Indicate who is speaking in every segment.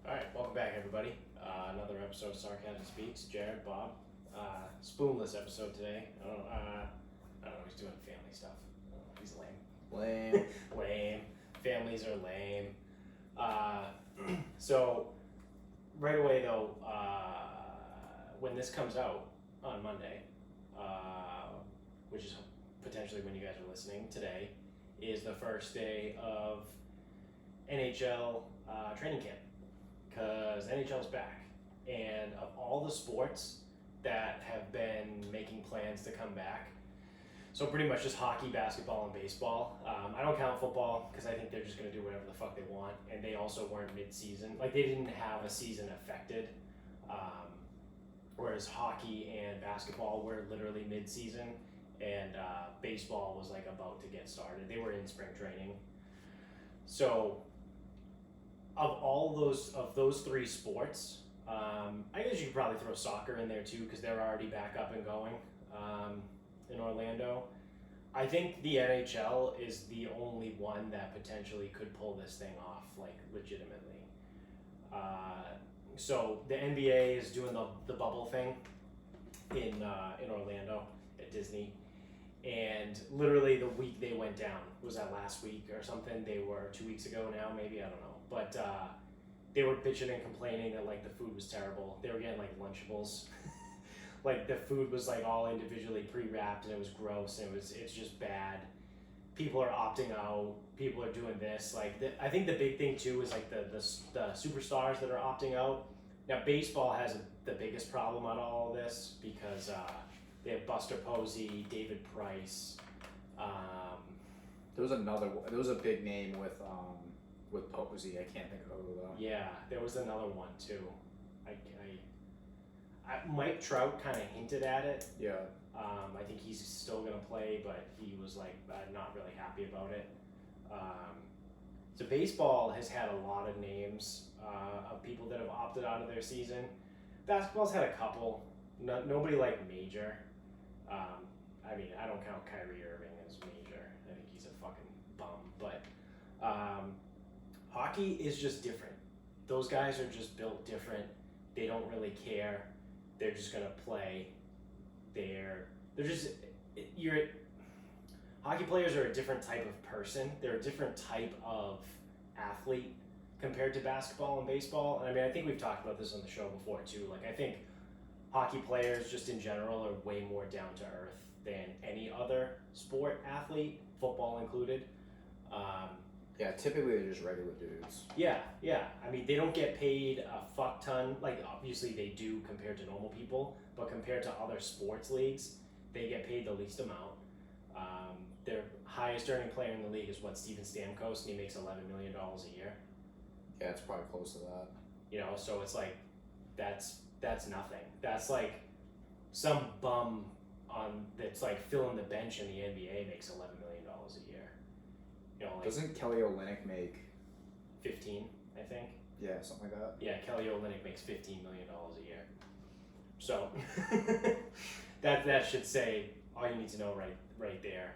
Speaker 1: Alright, welcome back everybody. Another episode of Sarcasm Speaks. Jared, Bob. Spoonless episode today. I don't know, he's doing family stuff. He's lame.
Speaker 2: Lame.
Speaker 1: Lame. Families are lame. So, right away though, when this comes out on Monday, which is potentially when you guys are listening today, is the first day of NHL training camp. Because NHL's back, and of all the sports that have been making plans to come back, so pretty much just hockey, basketball, and baseball. I don't count football because I think they're just going to do whatever the fuck they want, and they also weren't mid-season. Like, they didn't have a season affected, whereas hockey and basketball were literally mid-season, and baseball was like about to get started. They were in spring training. So of those three sports, I guess you could probably throw soccer in there too because they're already back up and going in Orlando. I think the NHL is the only one that potentially could pull this thing off, like, legitimately. So the NBA is doing the bubble thing in Orlando at Disney. And literally the week they went down, was that last week or something? They were 2 weeks ago now, maybe, I don't know. But they were bitching and complaining that, like, the food was terrible. They were getting, like, Lunchables. Like, the food was, like, all individually pre-wrapped, and it was gross, and it's just bad. People are opting out. People are doing this. Like, I think the big thing too is, like, the superstars that are opting out. Now, baseball has the biggest problem out of all of this because they have Buster Posey, David Price.
Speaker 2: There was a big name with Posey. I can't think of who though.
Speaker 1: Yeah, there was another one too. Mike Trout kind of hinted at it.
Speaker 2: Yeah.
Speaker 1: I think he's still gonna play, but he was like not really happy about it. So baseball has had a lot of names of people that have opted out of their season. Basketball's had a couple. Nobody like major. I mean, I don't count Kyrie Irving as major. I think he's a fucking bum. But hockey is just different. Those guys are just built different. They don't really care. They're just gonna play. Hockey players are a different type of person. They're a different type of athlete compared to basketball and baseball. And I mean, I think we've talked about this on the show before too. Like, I think hockey players just in general are way more down to earth than any other sport athlete, football included.
Speaker 2: Yeah, typically they're just regular dudes.
Speaker 1: Yeah. I mean, they don't get paid a fuck ton. Like, obviously they do compared to normal people, but compared to other sports leagues, they get paid the least amount. Their highest earning player in the league is Steven Stamkos, and he makes $11 million a year.
Speaker 2: Yeah, it's probably close to that.
Speaker 1: You know, so it's like, that's nothing. That's like some bum that's like filling the bench in the NBA makes $11 million a year. You know, like,
Speaker 2: doesn't Kelly Olynyk make
Speaker 1: 15, I think?
Speaker 2: Yeah, something like that.
Speaker 1: Yeah, Kelly Olynyk makes $15 million a year. So that should say all you need to know right there.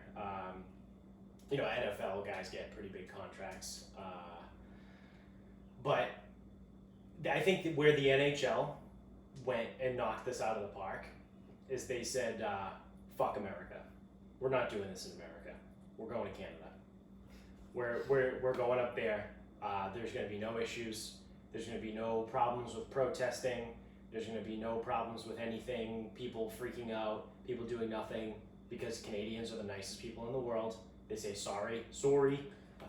Speaker 1: You know, NFL guys get pretty big contracts, but I think that where the NHL went and knocked this out of the park is they said, "Fuck America. We're not doing this in America. We're going to Canada. We're going up there. There's going to be no issues. There's going to be no problems with protesting. There's going to be no problems with anything. People freaking out. People doing nothing because Canadians are the nicest people in the world. They say sorry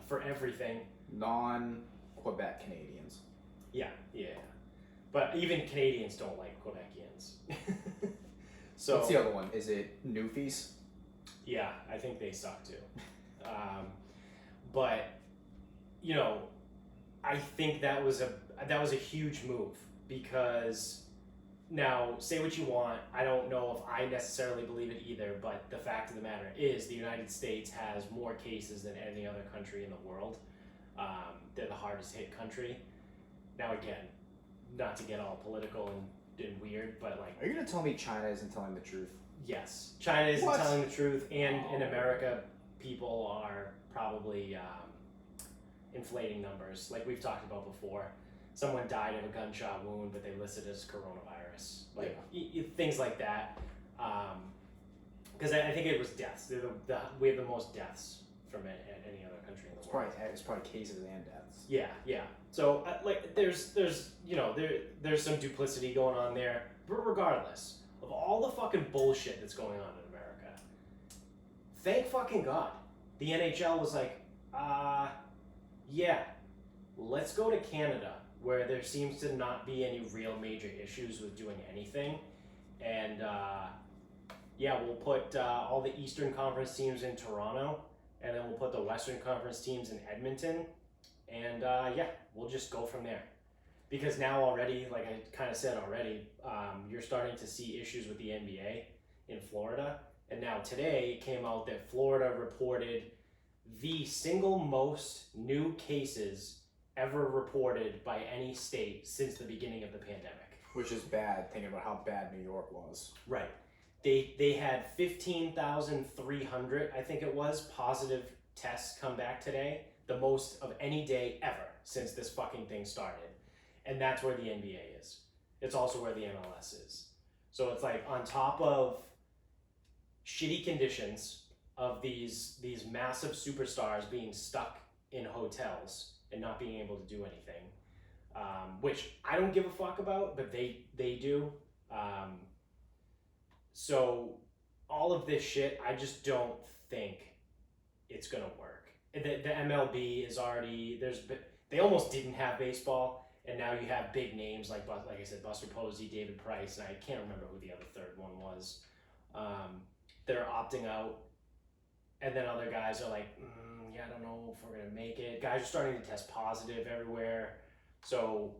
Speaker 1: for everything.
Speaker 2: Non-Quebec Canadians.
Speaker 1: Yeah. But even Canadians don't like Quebecians. So
Speaker 2: what's the other one? Is it Newfies?
Speaker 1: Yeah, I think they suck too. But you know, I think that was a huge move because now, say what you want, I don't know if I necessarily believe it either, but the fact of the matter is the United States has more cases than any other country in the world. They're the hardest hit country. Now again, not to get all political and weird, but like...
Speaker 2: Are you going to tell me China isn't telling the truth?
Speaker 1: Yes. China isn't
Speaker 2: What?
Speaker 1: telling the truth, and in America, people are probably inflating numbers, like we've talked about before. someone died of a gunshot wound, but they listed it as coronavirus. Like things like that. Because I think it was deaths. They're we have the most deaths from any other country in the world.
Speaker 2: It's probably cases and deaths.
Speaker 1: Yeah. So like, there's there's some duplicity going on there. But regardless of all the fucking bullshit that's going on in America, thank fucking God, the NHL was like, yeah, let's go to Canada, where there seems to not be any real major issues with doing anything, and yeah, we'll put all the Eastern Conference teams in Toronto, and then we'll put the Western Conference teams in Edmonton, and yeah, we'll just go from there. Because now already, like I kind of said already, you're starting to see issues with the NBA in Florida, and now today it came out that Florida reported the single most new cases ever reported by any state since the beginning of the pandemic.
Speaker 2: Which is bad, thinking about how bad New York was.
Speaker 1: Right. They had 15,300, I think it was, positive tests come back today, the most of any day ever since this fucking thing started. And that's where the NBA is. It's also where the MLS is. So it's like, on top of shitty conditions of these massive superstars being stuck in hotels and not being able to do anything, which I don't give a fuck about, but they do. So all of this shit, I just don't think it's gonna work. The MLB is already, they almost didn't have baseball, and now you have big names like I said, Buster Posey, David Price, and I can't remember who the other third one was, that are opting out. And then other guys are like, yeah, I don't know if we're gonna make it. Guys are starting to test positive everywhere. So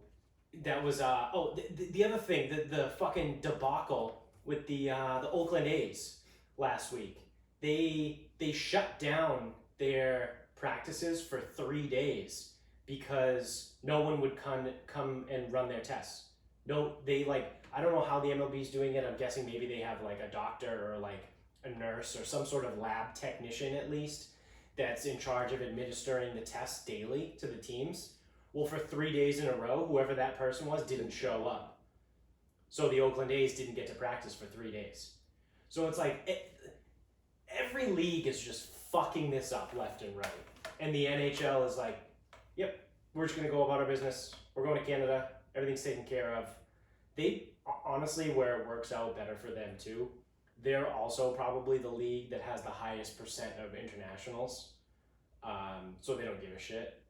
Speaker 1: that was the other thing, the fucking debacle with the Oakland A's last week. They shut down their practices for 3 days because no one would come and run their tests. No, I don't know how the MLB's doing it. I'm guessing maybe they have like a doctor or like a nurse or some sort of lab technician at least that's in charge of administering the tests daily to the teams. Well, for 3 days in a row, whoever that person was didn't show up. So the Oakland A's didn't get to practice for 3 days. So it's like, every league is just fucking this up left and right. And the NHL is like, yep, we're just gonna go about our business. We're going to Canada. Everything's taken care of. They, honestly, where it works out better for them too, they're also probably the league that has the highest percent of internationals. So they don't give a shit.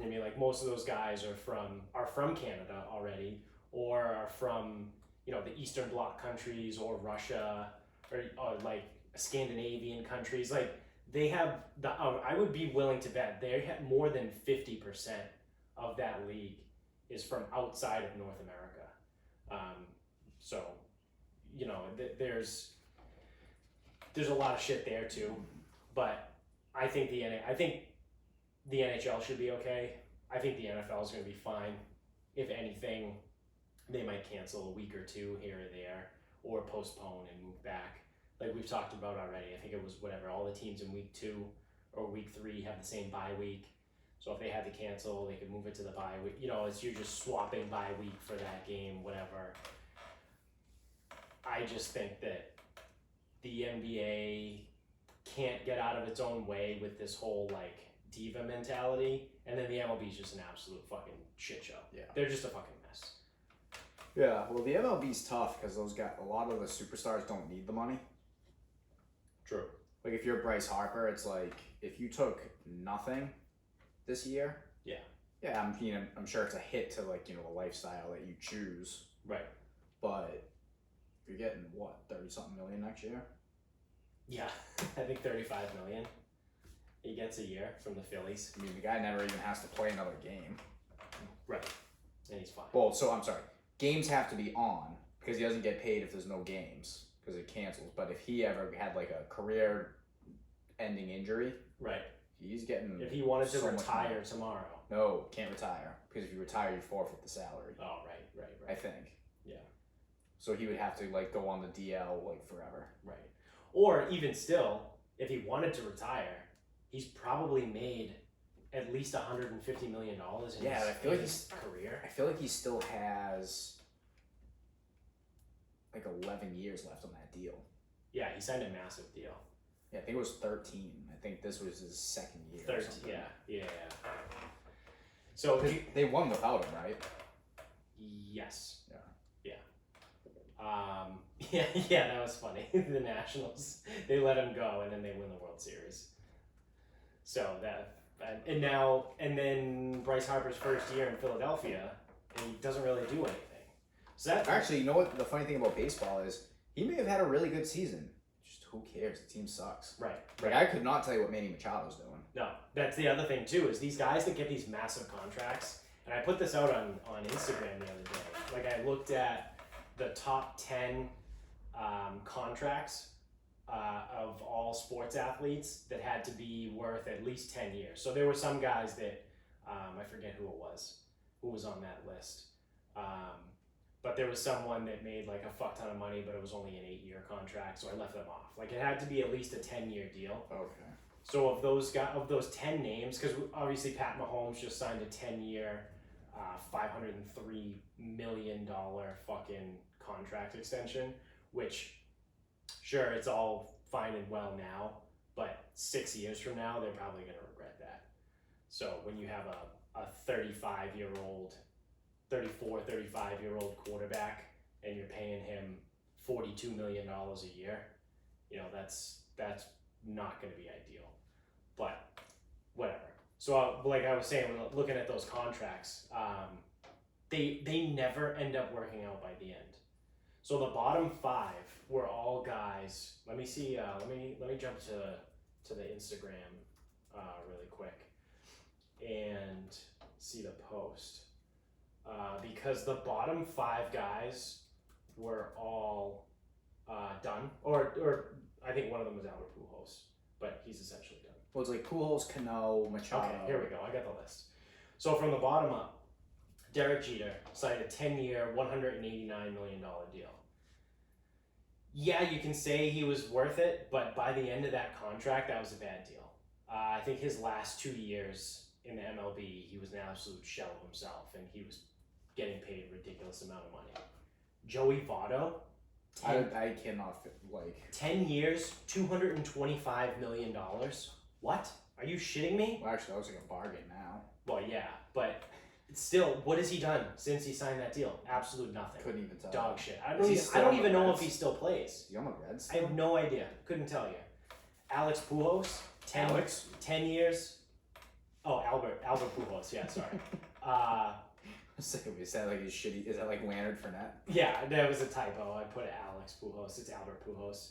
Speaker 1: I mean, like, most of those guys are from Canada already, or are from, the Eastern Bloc countries, or Russia, or like Scandinavian countries. Like, they have I would be willing to bet they have more than 50% of that league is from outside of North America. So, there's a lot of shit there too, but I think the NHL should be okay. I think the NFL is going to be fine. If anything, they might cancel a week or two here or there, or postpone and move back. Like we've talked about already. I think it was all the teams in week 2 or week 3 have the same bye week. So if they had to cancel, they could move it to the bye week. You're just swapping bye week for that game, whatever. I just think that the NBA can't get out of its own way with this whole like diva mentality, and then the MLB is just an absolute fucking shit show.
Speaker 2: Yeah,
Speaker 1: they're just a fucking mess.
Speaker 2: Yeah, well, the MLB's tough because a lot of the superstars don't need the money.
Speaker 1: True.
Speaker 2: Like, if you're Bryce Harper, it's like, if you took nothing this year, yeah, I'm sure it's a hit to, like, the lifestyle that you choose.
Speaker 1: Right.
Speaker 2: But you're getting, what, 30-something million next year?
Speaker 1: Yeah, I think 35 million he gets a year from the Phillies.
Speaker 2: I mean, the guy never even has to play another game.
Speaker 1: Right. And he's fine.
Speaker 2: Well, so, I'm sorry. Games have to be on, because he doesn't get paid if there's no games, because it cancels. But if he ever had, like, a career-ending injury... Right. He's getting...
Speaker 1: If he wanted to retire tomorrow.
Speaker 2: No, can't retire. Because if you retire, you forfeit the salary.
Speaker 1: Oh, right.
Speaker 2: I think.
Speaker 1: Yeah.
Speaker 2: So he would have to, like, go on the DL, like, forever.
Speaker 1: Right. Or, even still, if he wanted to retire, he's probably made at least $150 million in
Speaker 2: Yeah,
Speaker 1: his,
Speaker 2: I feel like
Speaker 1: his career.
Speaker 2: I feel like he still has like 11 years left on that deal.
Speaker 1: Yeah, he signed a massive deal.
Speaker 2: Yeah, I think it was 13. I think this was his second year.
Speaker 1: 13, yeah. So
Speaker 2: they won without him, right?
Speaker 1: Yes.
Speaker 2: Yeah.
Speaker 1: Yeah, that was funny. The Nationals, they let him go, and then they win the World Series. So and then Bryce Harper's first year in Philadelphia, and he doesn't really do anything. So that
Speaker 2: Actually, you know what? The funny thing about baseball is he may have had a really good season. Just who cares? The team sucks.
Speaker 1: Right.
Speaker 2: Like I could not tell you what Manny Machado's doing.
Speaker 1: No, that's the other thing too. Is these guys that get these massive contracts, and I put this out on Instagram the other day. Like I looked at the top 10 contracts of all sports athletes that had to be worth at least 10 years. So there were some guys that I forget who was on that list. But there was someone that made like a fuck ton of money, but it was only an 8-year contract, so I left them off. Like it had to be at least a 10-year deal.
Speaker 2: Okay.
Speaker 1: So of those 10 names, because obviously Pat Mahomes just signed a 10-year, $503 million fucking contract extension, which sure, it's all fine and well now, but 6 years from now, they're probably going to regret that. So when you have a 35-year-old 35-year-old quarterback and you're paying him $42 million a year, that's not going to be ideal. But whatever. So like I was saying, looking at those contracts, they never end up working out by the end. So the bottom 5 were all guys. Let me see. Let me jump to the Instagram really quick and see the post. Because the bottom 5 guys were all done, or I think one of them was Albert Pujols, but he's essentially done.
Speaker 2: Well, it's like Pujols, Cano, Machado.
Speaker 1: Okay, here we go. I got the list. So from the bottom up, Derek Jeter signed a 10-year, $189 million deal. Yeah, you can say he was worth it, but by the end of that contract, that was a bad deal. I think his last 2 years in the MLB, he was an absolute shell of himself, and he was getting paid a ridiculous amount of money. Joey Votto,
Speaker 2: I cannot
Speaker 1: 10 years, $225 million. What? Are you shitting me?
Speaker 2: Well, actually, that was like a bargain now.
Speaker 1: Well, yeah, but still, what has he done since he signed that deal? Absolute nothing.
Speaker 2: Couldn't even tell.
Speaker 1: Dog shit. I
Speaker 2: Is
Speaker 1: don't
Speaker 2: he
Speaker 1: even
Speaker 2: still on
Speaker 1: know
Speaker 2: the
Speaker 1: if he
Speaker 2: Reds?
Speaker 1: still plays.
Speaker 2: Is he on the Reds?
Speaker 1: I have no idea. Couldn't tell you. Alex Pujols, 10 years. Oh, Albert Pujols. Yeah, sorry.
Speaker 2: Is that like his shitty? Is that like Leonard Fournette?
Speaker 1: Yeah, that was a typo. I put Alex Pujols. It's Albert Pujols.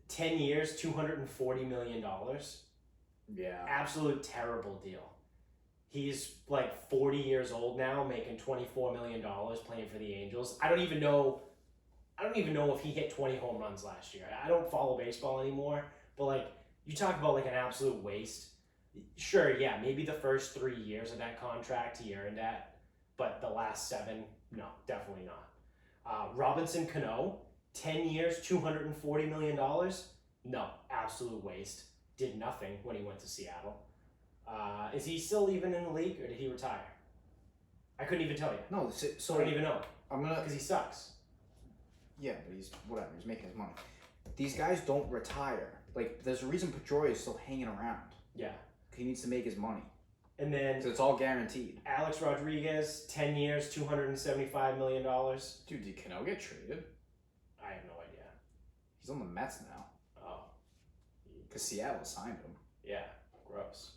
Speaker 1: 10 years, $240 million.
Speaker 2: Yeah.
Speaker 1: Absolute terrible deal. He's like 40 years old now, making $24 million playing for the Angels. I don't even know if he hit 20 home runs last year. I don't follow baseball anymore, but like you talk about like an absolute waste. Sure, yeah, maybe the first 3 years of that contract he earned that, but the last 7, no, definitely not. Robinson Cano, 10 years, $240 million. No, absolute waste. Did nothing when he went to Seattle. Is he still even in the league, or did he retire? I couldn't even tell you.
Speaker 2: No, so
Speaker 1: I don't even know.
Speaker 2: because
Speaker 1: he sucks.
Speaker 2: Yeah, but he's whatever. He's making his money. These guys don't retire. Like, there's a reason Pedroia is still hanging around.
Speaker 1: Yeah.
Speaker 2: He needs to make his money.
Speaker 1: And then
Speaker 2: So it's all guaranteed.
Speaker 1: Alex Rodriguez, 10 years, $275 million.
Speaker 2: Dude, did Cano get traded?
Speaker 1: I have no idea.
Speaker 2: He's on the Mets now.
Speaker 1: Oh.
Speaker 2: Because Seattle signed him.
Speaker 1: Yeah. Gross.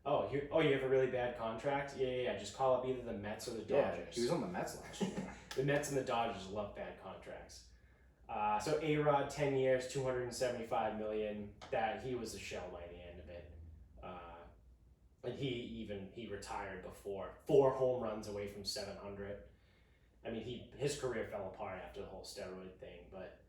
Speaker 1: Oh, you have a really bad contract? Yeah. Just call up either the Mets or the Dodgers.
Speaker 2: Yeah, he was on the Mets last year.
Speaker 1: The Mets and the Dodgers love bad contracts. So A-Rod, 10 years, $275 million. That he was a shell by the end of it. And he retired before 4 home runs away from 700. I mean, his career fell apart after the whole steroid thing. But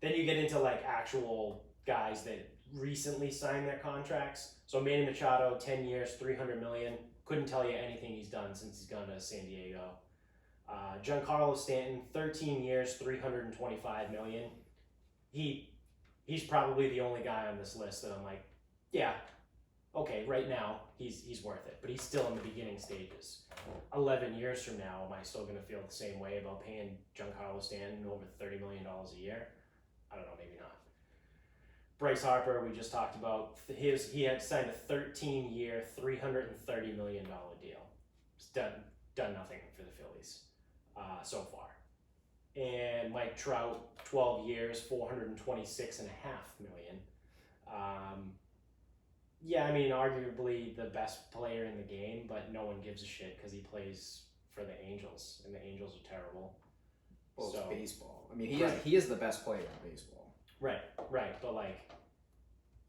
Speaker 1: then you get into like actual guys that recently signed their contracts. So Manny Machado, 10 years, $300 million. Couldn't tell you anything he's done since he's gone to San Diego. Giancarlo Stanton, 13 years, $325 million. He's probably the only guy on this list that I'm like, yeah, okay, right now he's worth it, but he's still in the beginning stages. 11 years from now, am I still going to feel the same way about paying Giancarlo Stanton over $30 million a year? I don't know, maybe not. Bryce Harper, we just talked about, he had signed a 13-year, $330 million deal. It's done nothing for the Phillies so far. And Mike Trout, 12 years, $426.5 million. Yeah, I mean, arguably the best player in the game, but no one gives a shit because he plays for the Angels, and the Angels are terrible.
Speaker 2: Well,
Speaker 1: so,
Speaker 2: it's baseball. I mean, he is the best player in baseball.
Speaker 1: Right, but like,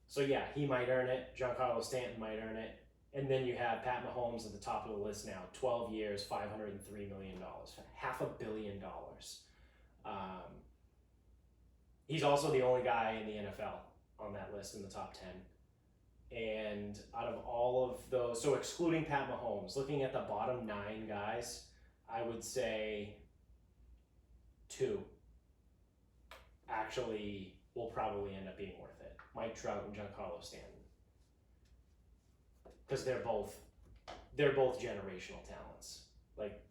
Speaker 1: so yeah, he might earn it. Giancarlo Stanton might earn it. And then you have Pat Mahomes at the top of the list now, 12 years, $503 million, $500 million. He's also the only guy in the NFL on that list in the top 10. And out of all of those, so excluding Pat Mahomes, looking at the bottom 9 guys, I would say 2 actually will probably end up being worth it. Mike Trout and Giancarlo Stanton. Because they're both generational talents. Like,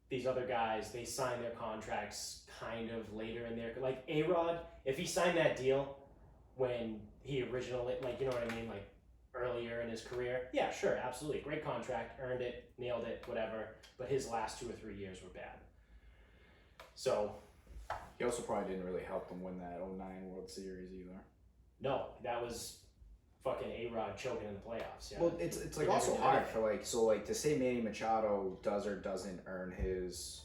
Speaker 1: these other guys, they sign their contracts kind of later in their, like A-Rod, if he signed that deal when he originally, like, you know what I mean, like earlier in his career, yeah, sure, absolutely, great contract, earned it, nailed it, whatever, but his last 2 or 3 years were bad. So
Speaker 2: he also probably didn't really help them win that 09 World Series either.
Speaker 1: No, that was fucking A-Rod choking in the playoffs. Yeah.
Speaker 2: Well, it's like also hard for like to say Manny Machado does or doesn't earn his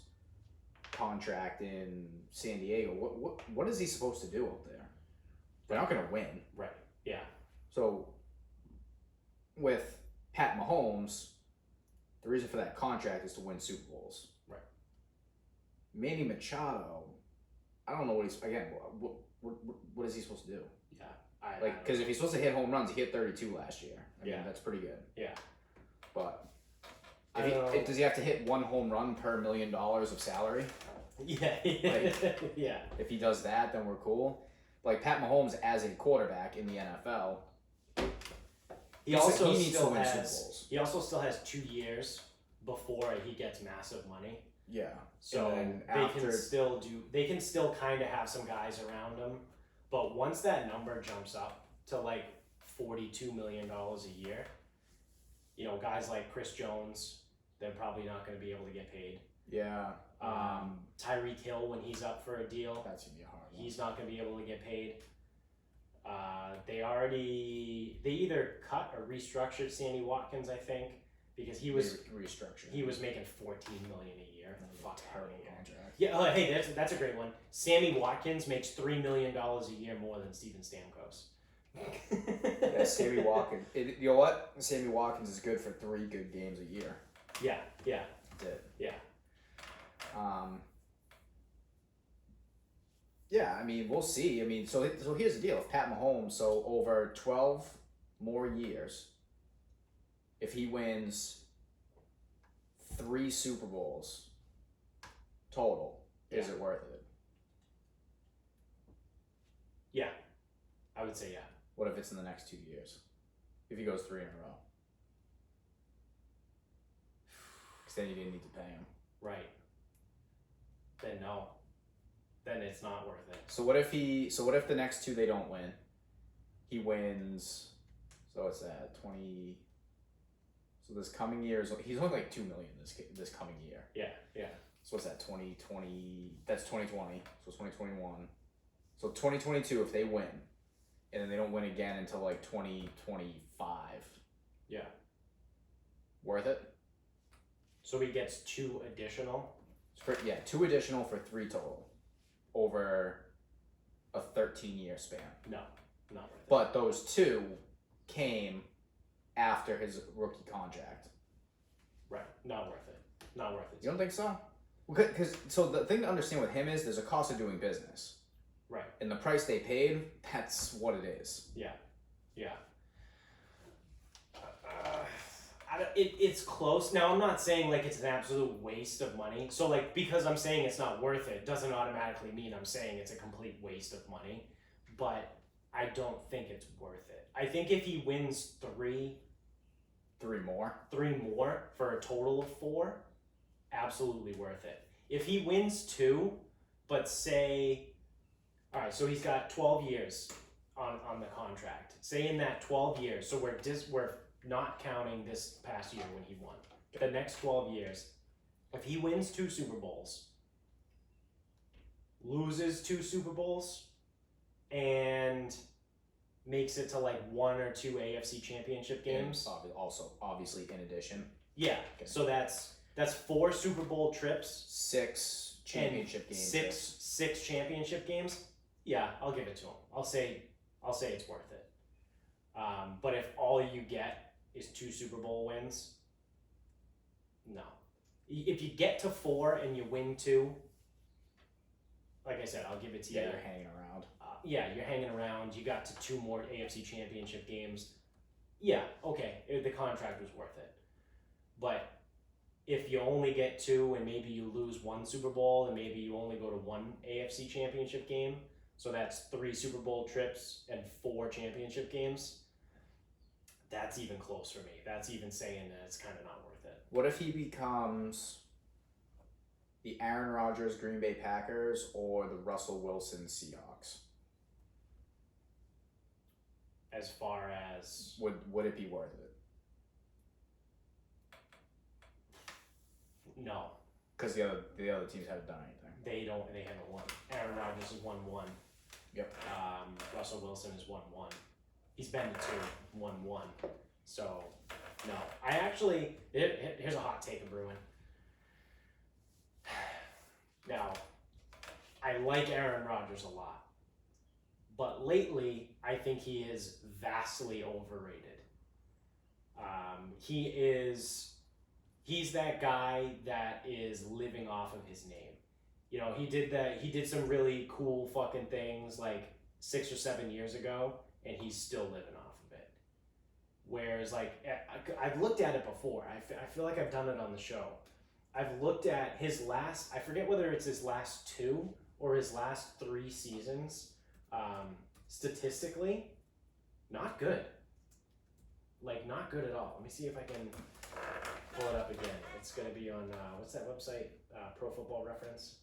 Speaker 2: contract in San Diego. What is he supposed to do up there? They're not going to win.
Speaker 1: Right. Yeah.
Speaker 2: So with Pat Mahomes, the reason for that contract is to win Super Bowls.
Speaker 1: Right.
Speaker 2: Manny Machado, I don't know what he's again. What is he supposed to do?
Speaker 1: Yeah.
Speaker 2: Because if he's supposed to hit home runs, he hit 32 last year. I mean, that's pretty good.
Speaker 1: Yeah.
Speaker 2: But does he have to hit 1 home run per $1 million of salary?
Speaker 1: Yeah. Yeah.
Speaker 2: If he does that, then we're cool. Like Pat Mahomes as a quarterback in the NFL, he needs to win Super Bowls.
Speaker 1: He also still has 2 years before he gets massive money.
Speaker 2: Yeah.
Speaker 1: So they can still kind of have some guys around him, but once that number jumps up to like $42 million a year, you know, guys like Chris Jones, they're probably not going to be able to get paid.
Speaker 2: Yeah.
Speaker 1: Tyreek Hill, when he's up for a deal,
Speaker 2: that's gonna be a hard one.
Speaker 1: He's not going to be able to get paid. They either cut or restructured Sammy Watkins, I think, because he was
Speaker 2: restructured.
Speaker 1: He was making $14 million a year.
Speaker 2: Fuck, terrible contract.
Speaker 1: Yeah. Hey, that's a great one. Sammy Watkins makes $3 million a year more than Steven Stamkos.
Speaker 2: Yeah, Sammy Watkins. You know what? Sammy Watkins is good for 3 good games a year.
Speaker 1: Yeah. Yeah.
Speaker 2: That's it.
Speaker 1: Yeah.
Speaker 2: Yeah, I mean, we'll see. I mean, so here's the deal. If Pat Mahomes, so over 12 more years, if he wins 3 Super Bowls total, is it worth it?
Speaker 1: Yeah, I would say yeah.
Speaker 2: What if it's in the next 2 years? If he goes 3 in a row? Because then you didn't need to pay him.
Speaker 1: Right. Then no. Then it's not worth it.
Speaker 2: So what if the next 2 they don't win? He wins. So what's that? 20. So this coming year he's only like $2 million this coming year.
Speaker 1: Yeah, yeah.
Speaker 2: So what's that? 2020. That's 2020. So it's 2021. So 2022 if they win, and then they don't win again until like 2025.
Speaker 1: Yeah.
Speaker 2: Worth it?
Speaker 1: So he gets 2 additional.
Speaker 2: 2 additional for 3 total. Over a 13-year span.
Speaker 1: No, not worth it.
Speaker 2: But those 2 came after his rookie contract.
Speaker 1: Right, not worth it. Not worth it.
Speaker 2: You don't think so? Because so the thing to understand with him is there's a cost of doing business.
Speaker 1: Right.
Speaker 2: And the price they paid, that's what it is.
Speaker 1: Yeah, yeah. It's close. Now, I'm not saying like it's an absolute waste of money. So like, because I'm saying it's not worth it doesn't automatically mean I'm saying it's a complete waste of money. But I don't think it's worth it. I think if he wins three
Speaker 2: more.
Speaker 1: For a total of 4, absolutely worth it. If he wins 2, but say, all right, so he's got 12 years on the contract. Say in that 12 years, so we're not counting this past year when he won. The next 12 years, if he wins 2 Super Bowls, loses 2 Super Bowls, and makes it to like 1 or 2 AFC Championship games.
Speaker 2: And also, obviously, in addition.
Speaker 1: Yeah, so that's 4 Super Bowl trips.
Speaker 2: 6 championship games.
Speaker 1: Six championship games. Yeah, I'll give it to him. I'll say it's worth it. But if all you get is 2 Super Bowl wins, no. If you get to 4 and you win 2, like I said, I'll give it to you.
Speaker 2: Yeah, you're hanging around.
Speaker 1: You're hanging around. You got to 2 more AFC Championship games. Yeah, okay, the contract was worth it. But if you only get 2 and maybe you lose 1 Super Bowl and maybe you only go to 1 AFC Championship game, so that's 3 Super Bowl trips and 4 championship games, that's even close for me. That's even saying that it's kind of not worth it.
Speaker 2: What if he becomes the Aaron Rodgers Green Bay Packers or the Russell Wilson Seahawks?
Speaker 1: As far as...
Speaker 2: Would it be worth it?
Speaker 1: No.
Speaker 2: Because the other teams haven't done anything.
Speaker 1: They haven't won. Aaron Rodgers has won 1.
Speaker 2: Yep.
Speaker 1: Russell Wilson has won 1. He's been to 2, won 1. So, no. I actually... Here's a hot take of brewing. Now, I like Aaron Rodgers a lot. But lately, I think he is vastly overrated. He's that guy that is living off of his name. You know, he did some really cool fucking things like 6 or 7 years ago, and he's still living off of it. Whereas, like, I've looked at it before. I feel like I've done it on the show. I've looked at his last, I forget whether it's his last 2 or his last 3 seasons. Statistically, not good. Like, not good at all. Let me see if I can pull it up again. It's going to be on, what's that website? Pro Football Reference?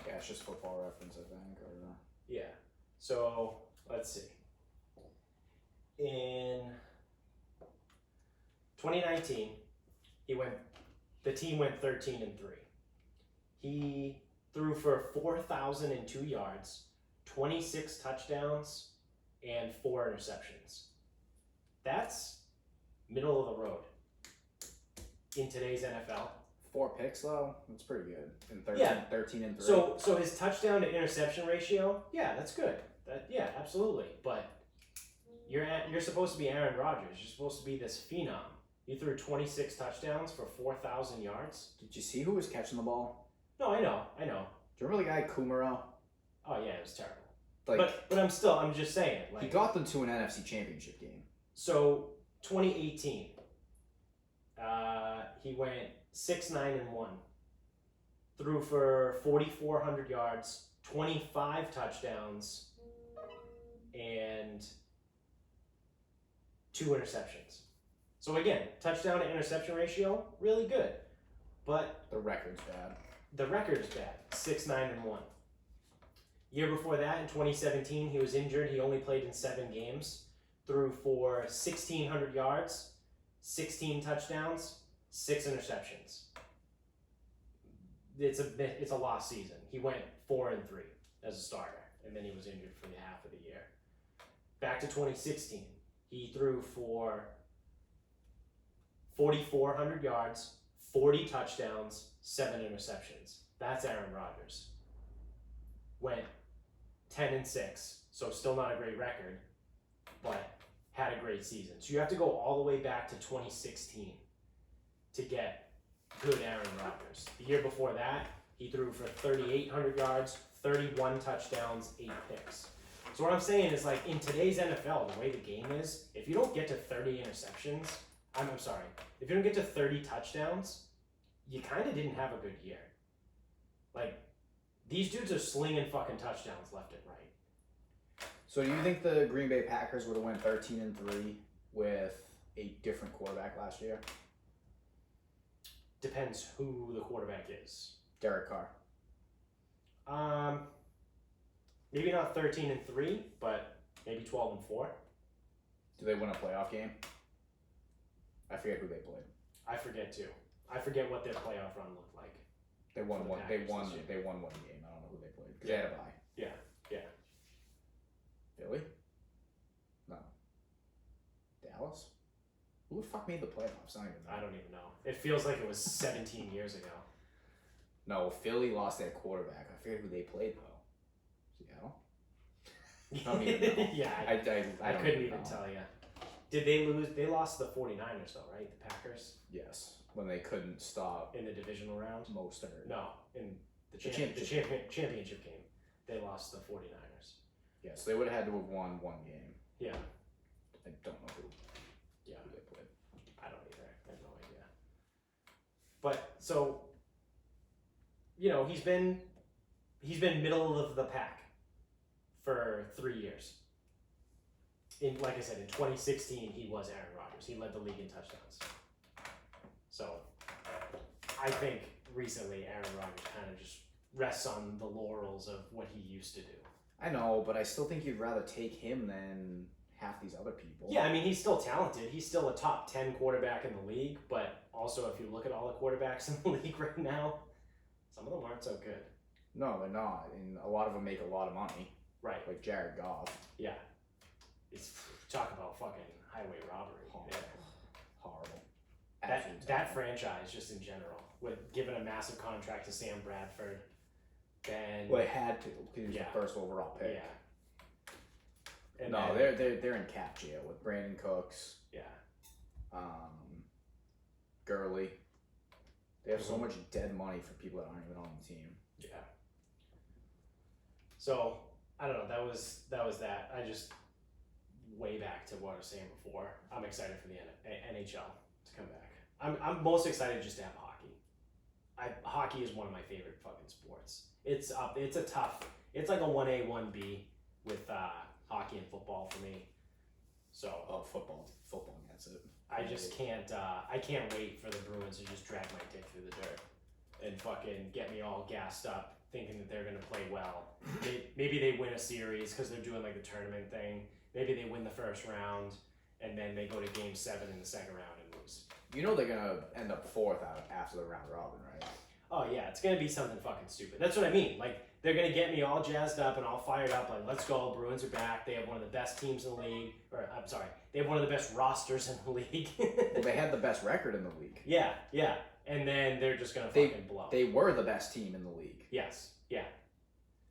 Speaker 2: Yeah, it's just Football Reference, I think. Or,
Speaker 1: Yeah. So, let's see. In 2019, the team went 13-3. He threw for 4,002 yards, 26 touchdowns, and 4 interceptions. That's middle of the road in today's NFL.
Speaker 2: 4 picks though, that's pretty good. And 13-3.
Speaker 1: So his touchdown to interception ratio, yeah, that's good. Yeah, absolutely. But you're supposed to be Aaron Rodgers. You're supposed to be this phenom. You threw 26 touchdowns for 4,000 yards.
Speaker 2: Did you see who was catching the ball?
Speaker 1: No, I know.
Speaker 2: Do you remember the guy Kumaro?
Speaker 1: Oh yeah, it was terrible.
Speaker 2: Like,
Speaker 1: but I'm just saying. Like,
Speaker 2: he got them to an NFC Championship game.
Speaker 1: So 2018, he went 6-9-1, threw for 4,400 yards, 25 touchdowns, and 2 interceptions. So again, touchdown to interception ratio, really good, but
Speaker 2: the record's bad.
Speaker 1: 6-9-1. Year before that, in 2017, he was injured. He only played in 7 games. Threw for 1,600 yards, 16 touchdowns, 6 interceptions. It's a lost season. He went 4-3 as a starter, and then he was injured for the half of the year. Back to 2016, he threw for 4,400 yards, 40 touchdowns, 7 interceptions. That's Aaron Rodgers. Went 10-6, so still not a great record, but had a great season. So you have to go all the way back to 2016 to get good Aaron Rodgers. The year before that, he threw for 3,800 yards, 31 touchdowns, 8 picks. So what I'm saying is, like, in today's NFL, the way the game is, if you don't get to 30 interceptions, I'm sorry, if you don't get to 30 touchdowns, you kind of didn't have a good year. Like, these dudes are slinging fucking touchdowns left and right.
Speaker 2: So do you think the Green Bay Packers would have went 13-3 with a different quarterback last year?
Speaker 1: Depends who the quarterback is.
Speaker 2: Derek Carr.
Speaker 1: Maybe not 13-3, but maybe 12-4.
Speaker 2: Do they win a playoff game? I forget who they played.
Speaker 1: I forget too. I forget what their playoff run looked like.
Speaker 2: They won
Speaker 1: For the
Speaker 2: one. They
Speaker 1: Packers
Speaker 2: won.
Speaker 1: this year.
Speaker 2: They won one game. I don't know who they played because they had a bye.
Speaker 1: Yeah.
Speaker 2: Philly? No. Dallas? Who the fuck made the playoffs? I don't even know.
Speaker 1: I don't even know. It feels like it was 17 years ago.
Speaker 2: No, Philly lost their quarterback. I forget who they played though. Seattle? I don't even know.
Speaker 1: Yeah,
Speaker 2: I
Speaker 1: I couldn't even tell you. Did they lose? They lost the 49ers though, right? The Packers
Speaker 2: Yes, when they couldn't stop
Speaker 1: in the divisional round.
Speaker 2: Mostert.
Speaker 1: No, in the
Speaker 2: championship.
Speaker 1: championship game, they lost the 49ers.
Speaker 2: Yes, they would have had to have won one game.
Speaker 1: Yeah.
Speaker 2: I don't know who.
Speaker 1: Yeah.
Speaker 2: Who they played.
Speaker 1: I don't either. I have no idea. But so, you know, he's been middle of the pack for 3 years. Like I said, in 2016 he was Aaron Rodgers. He led the league in touchdowns. So I think recently Aaron Rodgers kind of just rests on the laurels of what he used to do.
Speaker 2: I know, but I still think you'd rather take him than half these other people.
Speaker 1: Yeah, I mean, he's still talented. He's still a top 10 quarterback in the league, but also if you look at all the quarterbacks in the league right now, some of them aren't so good.
Speaker 2: No, they're not, and a lot of them make a lot of money.
Speaker 1: Right.
Speaker 2: Like Jared Goff.
Speaker 1: Yeah. It's talk about fucking highway robbery.
Speaker 2: Horrible.
Speaker 1: Yeah.
Speaker 2: Horrible.
Speaker 1: That franchise just in general, with giving a massive contract to Sam Bradford, then
Speaker 2: Well, they had to because he was
Speaker 1: Yeah.
Speaker 2: the first overall pick.
Speaker 1: yeah. And
Speaker 2: No,
Speaker 1: then,
Speaker 2: they're in cap jail with Brandon Cooks,
Speaker 1: yeah.
Speaker 2: Gurley. They have so
Speaker 1: Mhm.
Speaker 2: much dead money for people that aren't even on the team.
Speaker 1: Yeah. So I don't know. That was that. I just way back to what I was saying before. I'm excited for the NHL to come back. I'm most excited just to have hockey. Hockey is one of my favorite fucking sports. It's it's like a 1A 1B with hockey and football for me. So
Speaker 2: Oh, football, that's it.
Speaker 1: I just can't. I can't wait for the Bruins to just drag my dick through the dirt and fucking get me all gassed up, thinking that they're gonna play well. Maybe they win a series because they're doing like the tournament thing. Maybe they win the first round, and then they go to Game 7 in the second round and lose.
Speaker 2: You know they're gonna end up fourth out after the round robin, right?
Speaker 1: Oh yeah, it's gonna be something fucking stupid. That's what I mean. Like they're gonna get me all jazzed up and all fired up. Like let's go, Bruins are back. They have one of the best teams in the league. Or I'm sorry, they have one of the best rosters in the league.
Speaker 2: Well, they had the best record in the league.
Speaker 1: Yeah. And then they're just gonna fucking blow.
Speaker 2: They were the best team in the league.
Speaker 1: Yes. Yeah.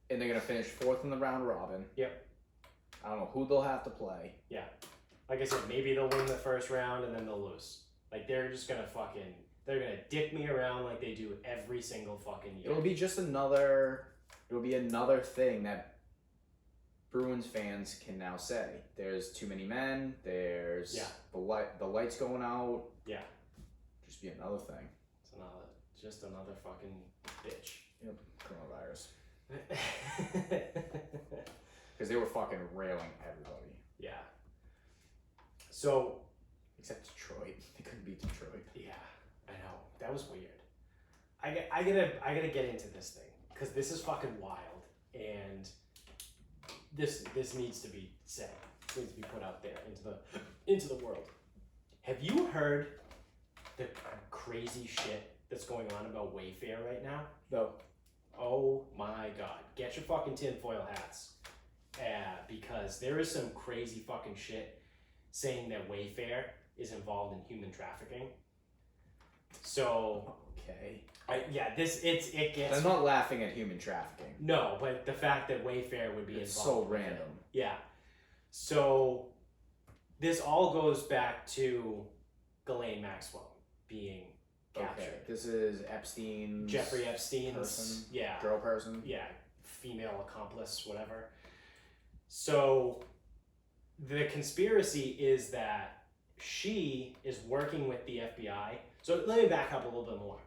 Speaker 2: And they're gonna finish fourth in the round robin.
Speaker 1: Yep.
Speaker 2: I don't know who they'll have to play.
Speaker 1: Yeah. Like I said, maybe they'll win the first round and then they'll lose. Like they're just gonna they're gonna dick me around like they do every single fucking year.
Speaker 2: It'll be another thing that Bruins fans can now say. There's too many men. There's the lights going out.
Speaker 1: Yeah.
Speaker 2: Just be another thing.
Speaker 1: It's just another fucking bitch.
Speaker 2: Yep. Coronavirus. Because they were fucking railing everybody.
Speaker 1: Yeah. So.
Speaker 2: Except Detroit. They couldn't beat Detroit.
Speaker 1: Yeah, I know. That was weird. I gotta get into this thing because this is fucking wild, and this needs to be said. This needs to be put out there into the world. Have you heard the crazy shit that's going on about Wayfair right now?
Speaker 2: No.
Speaker 1: Oh my god. Get your fucking tinfoil hats. Because there is some crazy fucking shit saying that Wayfair is involved in human trafficking. So
Speaker 2: Okay.
Speaker 1: it gets.
Speaker 2: I'm not laughing at human trafficking.
Speaker 1: No, but the fact that Wayfair would be
Speaker 2: It's
Speaker 1: involved.
Speaker 2: so
Speaker 1: with it.
Speaker 2: random.
Speaker 1: Yeah. So this all goes back to Ghislaine Maxwell being captured.
Speaker 2: Okay. This is Epstein's
Speaker 1: Jeffrey Epstein's
Speaker 2: person?
Speaker 1: yeah.
Speaker 2: Girl person?
Speaker 1: Yeah, female accomplice, whatever. So the conspiracy is that she is working with the FBI. So let me back up a little bit more.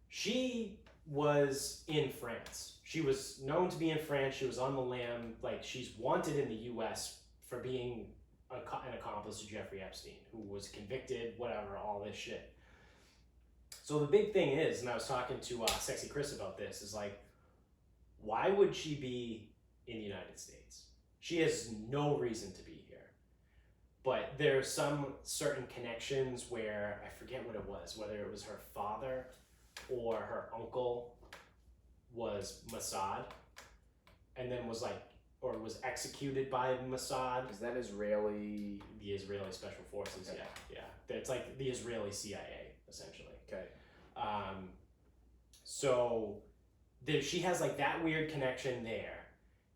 Speaker 1: She was in France. She was known to be in France. She was on the lam. Like, she's wanted in the U.S. for being an accomplice to Jeffrey Epstein, who was convicted, whatever, all this shit. So the big thing is, and I was talking to Sexy Chris about this, is like, why would she be in the United States? She has no reason to be here. But there's some certain connections where, I forget what it was, whether it was her father or her uncle was Mossad, and then was like, or was executed by Mossad.
Speaker 2: Is that Israeli?
Speaker 1: The Israeli Special Forces,
Speaker 2: Okay.
Speaker 1: yeah. It's like the Israeli CIA, essentially.
Speaker 2: Okay.
Speaker 1: So she has like that weird connection there.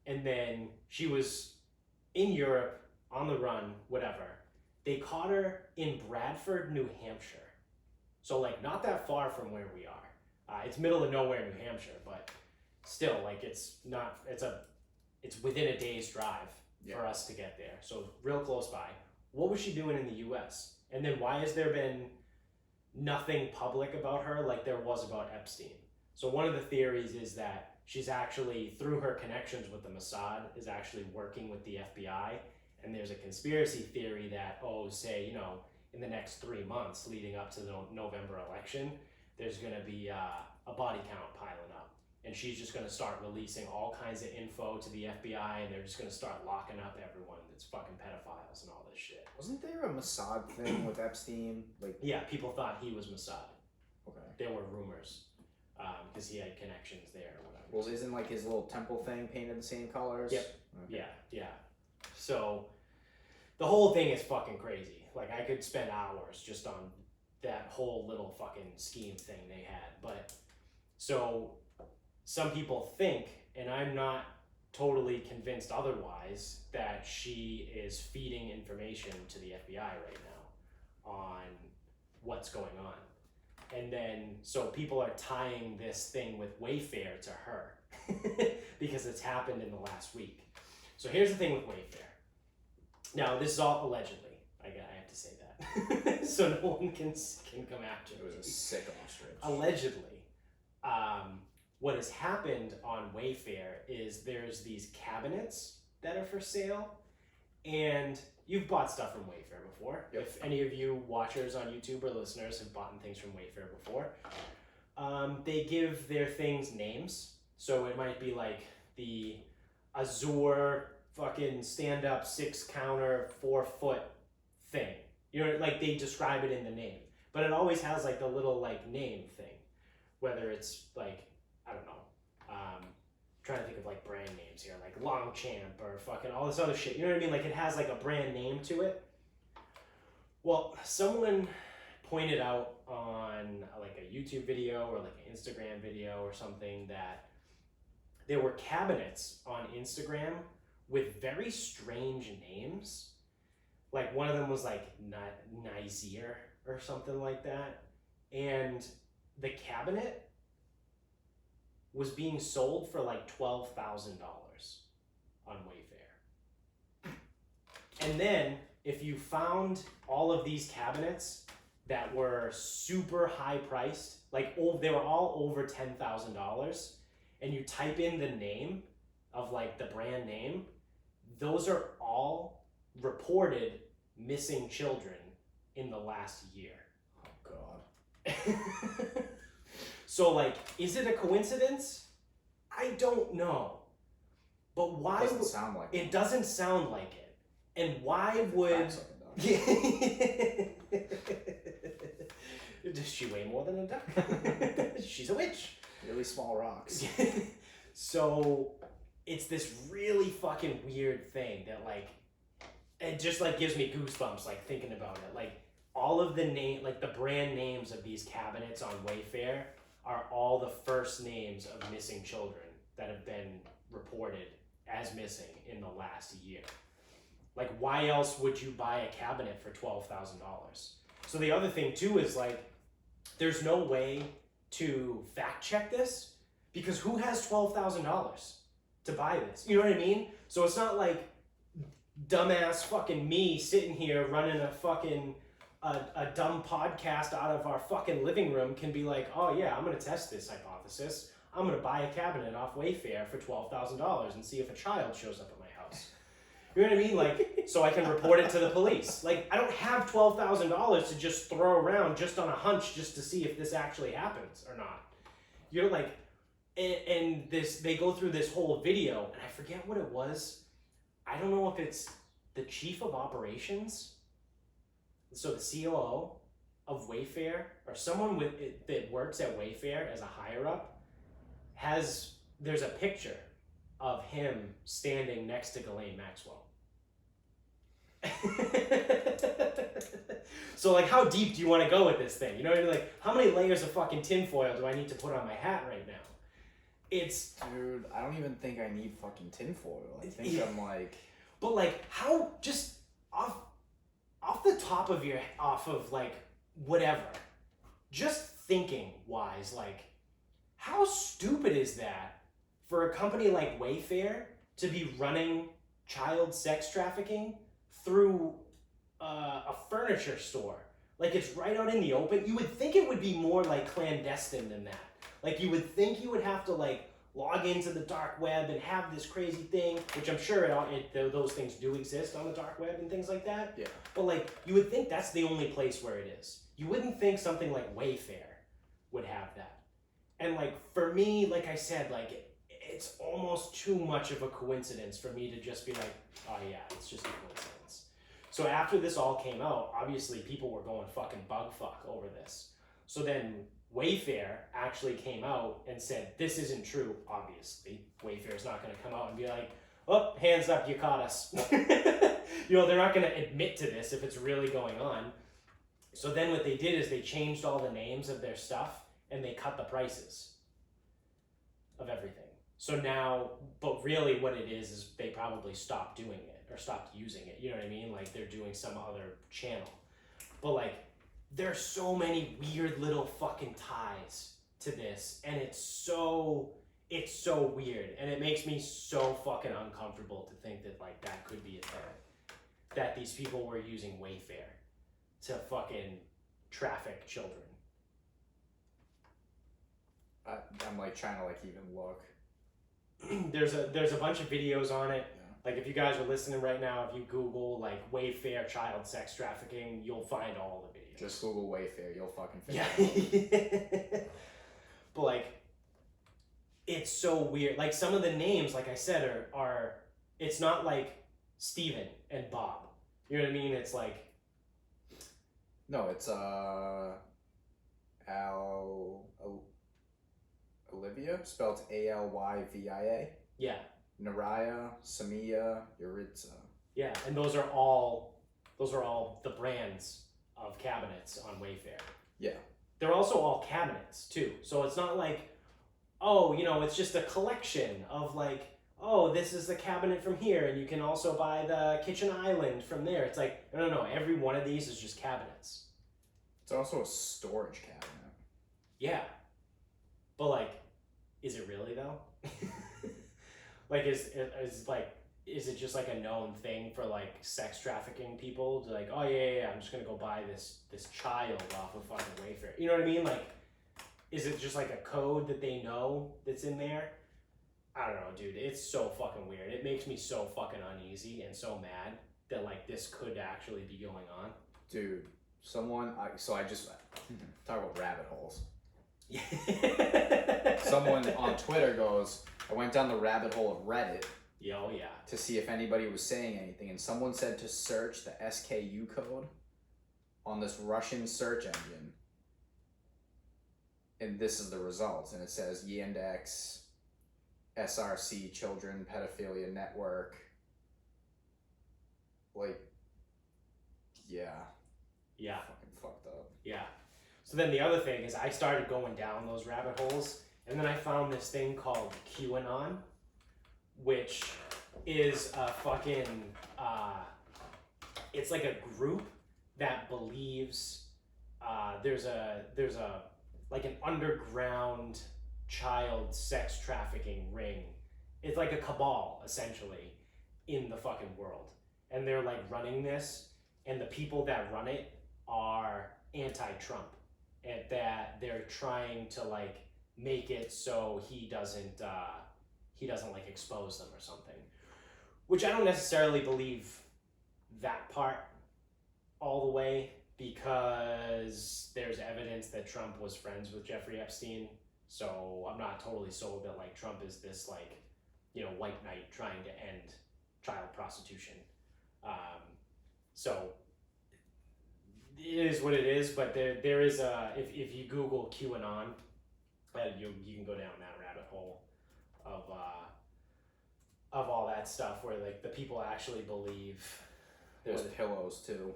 Speaker 1: And then she was in Europe, on the run, whatever. They caught her in Bradford, New Hampshire. So like not that far from where we are. It's middle of nowhere, New Hampshire, but still, like it's within a day's drive for us to get there. So real close by. What was she doing in the US? And then why has there been nothing public about her like there was about Epstein? So one of the theories is that she's actually, through her connections with the Mossad, is actually working with the FBI. And there's a conspiracy theory that, say, in the next 3 months leading up to the November election, there's going to be a body count piling up. And she's just going to start releasing all kinds of info to the FBI, and they're just going to start locking up everyone that's fucking pedophiles and all this shit.
Speaker 2: Wasn't there a Mossad thing with Epstein?
Speaker 1: Yeah, people thought he was Mossad.
Speaker 2: Okay.
Speaker 1: There were rumors because he had connections there or whatever.
Speaker 2: Well, isn't like his little temple thing painted the same colors?
Speaker 1: Yep.
Speaker 2: Okay.
Speaker 1: Yeah. So the whole thing is fucking crazy. Like, I could spend hours just on that whole little fucking scheme thing they had. But so some people think, and I'm not totally convinced otherwise, that she is feeding information to the FBI right now on what's going on. And then, so people are tying this thing with Wayfair to her because it's happened in the last week. So here's the thing with Wayfair. Now, this is all allegedly. I have to say that. So no one can come after me.
Speaker 2: It was a sick ostrich.
Speaker 1: Allegedly. What has happened on Wayfair is there's these cabinets that are for sale, and you've bought stuff from Wayfair before.
Speaker 2: Yep.
Speaker 1: If any of you watchers on YouTube or listeners have bought things from Wayfair before, they give their things names. So it might be like the Azure fucking stand-up 6-counter 4-foot thing. Like they describe it in the name. But it always has like the little like name thing. Whether it's like, I don't know, trying to think of like brand names here, like Longchamp or fucking all this other shit. You know what I mean? Like it has like a brand name to it. Well, someone pointed out on like a YouTube video or like an Instagram video or something that there were cabinets on Instagram with very strange names. Like one of them was like Nizier or something like that. And the cabinet was being sold for like $12,000 on Wayfair. And then if you found all of these cabinets that were super high priced, like they were all over $10,000, and you type in the name of like the brand name, those are all reported missing children in the last year.
Speaker 2: Oh God.
Speaker 1: So like, is it a coincidence? I don't know. But why?
Speaker 2: It doesn't sound like
Speaker 1: it. Doesn't sound like it. And why would? Does she weigh more than a duck? She's a witch.
Speaker 2: Really small rocks.
Speaker 1: So it's this really fucking weird thing that like, it just like gives me goosebumps like thinking about it. Like all of the like the brand names of these cabinets on Wayfair are all the first names of missing children that have been reported as missing in the last year. Like, why else would you buy a cabinet for $12,000? So the other thing too is like, there's no way to fact check this because who has $12,000 to buy this? You know what I mean? So it's not like dumbass fucking me sitting here running a fucking a dumb podcast out of our fucking living room can be like, oh yeah, I'm gonna test this hypothesis. I'm gonna buy a cabinet off Wayfair for $12,000 and see if a child shows up at my house. You know what I mean? Like, so I can report it to the police. Like, I don't have $12,000 to just throw around just on a hunch just to see if this actually happens or not. You're like, and this, they go through this whole video, and I forget what it was. I don't know if it's the chief of operations, so the COO of Wayfair, or someone with it that works at Wayfair as a higher up, there's a picture of him standing next to Ghislaine Maxwell. So like, how deep do you want to go with this thing? You know what I mean? Like, how many layers of fucking tinfoil do I need to put on my hat right now? It's...
Speaker 2: Dude, I don't even think I need fucking tinfoil. I think I'm like...
Speaker 1: But like, how, just off the top of like, whatever, just thinking wise, like, how stupid is that for a company like Wayfair to be running child sex trafficking through a furniture store? Like, it's right out in the open. You would think it would be more like clandestine than that. Like, you would think you would have to like log into the dark web and have this crazy thing, which I'm sure those things do exist on the dark web and things like that.
Speaker 2: Yeah.
Speaker 1: But like, you would think that's the only place where it is. You wouldn't think something like Wayfair would have that. And like, for me, like I said, like, it's almost too much of a coincidence for me to just be like, oh yeah, it's just a coincidence. So after this all came out, obviously people were going fucking bug fuck over this. So then Wayfair actually came out and said, this isn't true, obviously. Wayfair's not going to come out and be like, oh, hands up, you caught us. You know, they're not going to admit to this if it's really going on. So then what they did is they changed all the names of their stuff and they cut the prices of everything. So now, but really what it is they probably stopped doing it or stopped using it. You know what I mean? Like, they're doing some other channel. But like, there's so many weird little fucking ties to this, and it's so weird, and it makes me so fucking uncomfortable to think that like that could be a thing, that these people were using Wayfair to fucking traffic children.
Speaker 2: I'm like trying to like even look.
Speaker 1: There's a bunch of videos on it. Like, if you guys are listening right now, if you Google like Wayfair child sex trafficking, you'll find all the videos.
Speaker 2: Just Google Wayfair, you'll fucking figure it out.
Speaker 1: But like, it's so weird. Like, some of the names, like I said, are it's not like Steven and Bob. You know what I mean? It's like,
Speaker 2: no, it's Olivia, spelled Alyvia.
Speaker 1: Yeah.
Speaker 2: Naraya, Samia, Yuritsa.
Speaker 1: Yeah, and those are all the brands of cabinets on Wayfair.
Speaker 2: Yeah.
Speaker 1: They're also all cabinets too. So it's not like, oh, you know, it's just a collection of like, oh, this is the cabinet from here, and you can also buy the kitchen island from there. It's like, no. Every one of these is just cabinets.
Speaker 2: It's also a storage cabinet.
Speaker 1: Yeah. But like, is it really though? Like, is it just like a known thing for like sex trafficking people to like, oh yeah, I'm just gonna go buy this child off of fucking Wayfair. You know what I mean? Like, is it just like a code that they know that's in there? I don't know, dude. It's so fucking weird. It makes me so fucking uneasy and so mad that like this could actually be going on.
Speaker 2: Dude, I just talk about rabbit holes. Someone on Twitter goes, I went down the rabbit hole of Reddit.
Speaker 1: Oh yeah.
Speaker 2: To see if anybody was saying anything, and someone said to search the SKU code on this Russian search engine, and this is the results, and it says Yandex, SRC, Children Pedophilia Network. Like, yeah.
Speaker 1: Yeah.
Speaker 2: Fucking fucked up.
Speaker 1: Yeah. So then the other thing is I started going down those rabbit holes, and then I found this thing called QAnon, which is a fucking, it's like a group that believes there's a like an underground child sex trafficking ring. It's like a cabal, essentially, in the fucking world. And they're like running this, and the people that run it are anti-Trump, and that they're trying to like make it so he doesn't like expose them or something. Which I don't necessarily believe that part all the way, because there's evidence that Trump was friends with Jeffrey Epstein. So I'm not totally sold that like Trump is this like, you know, white knight trying to end child prostitution. So it is what it is, but there is a, if you Google QAnon, you can go down that rabbit hole of all that stuff where like the people actually believe.
Speaker 2: There's pillows too.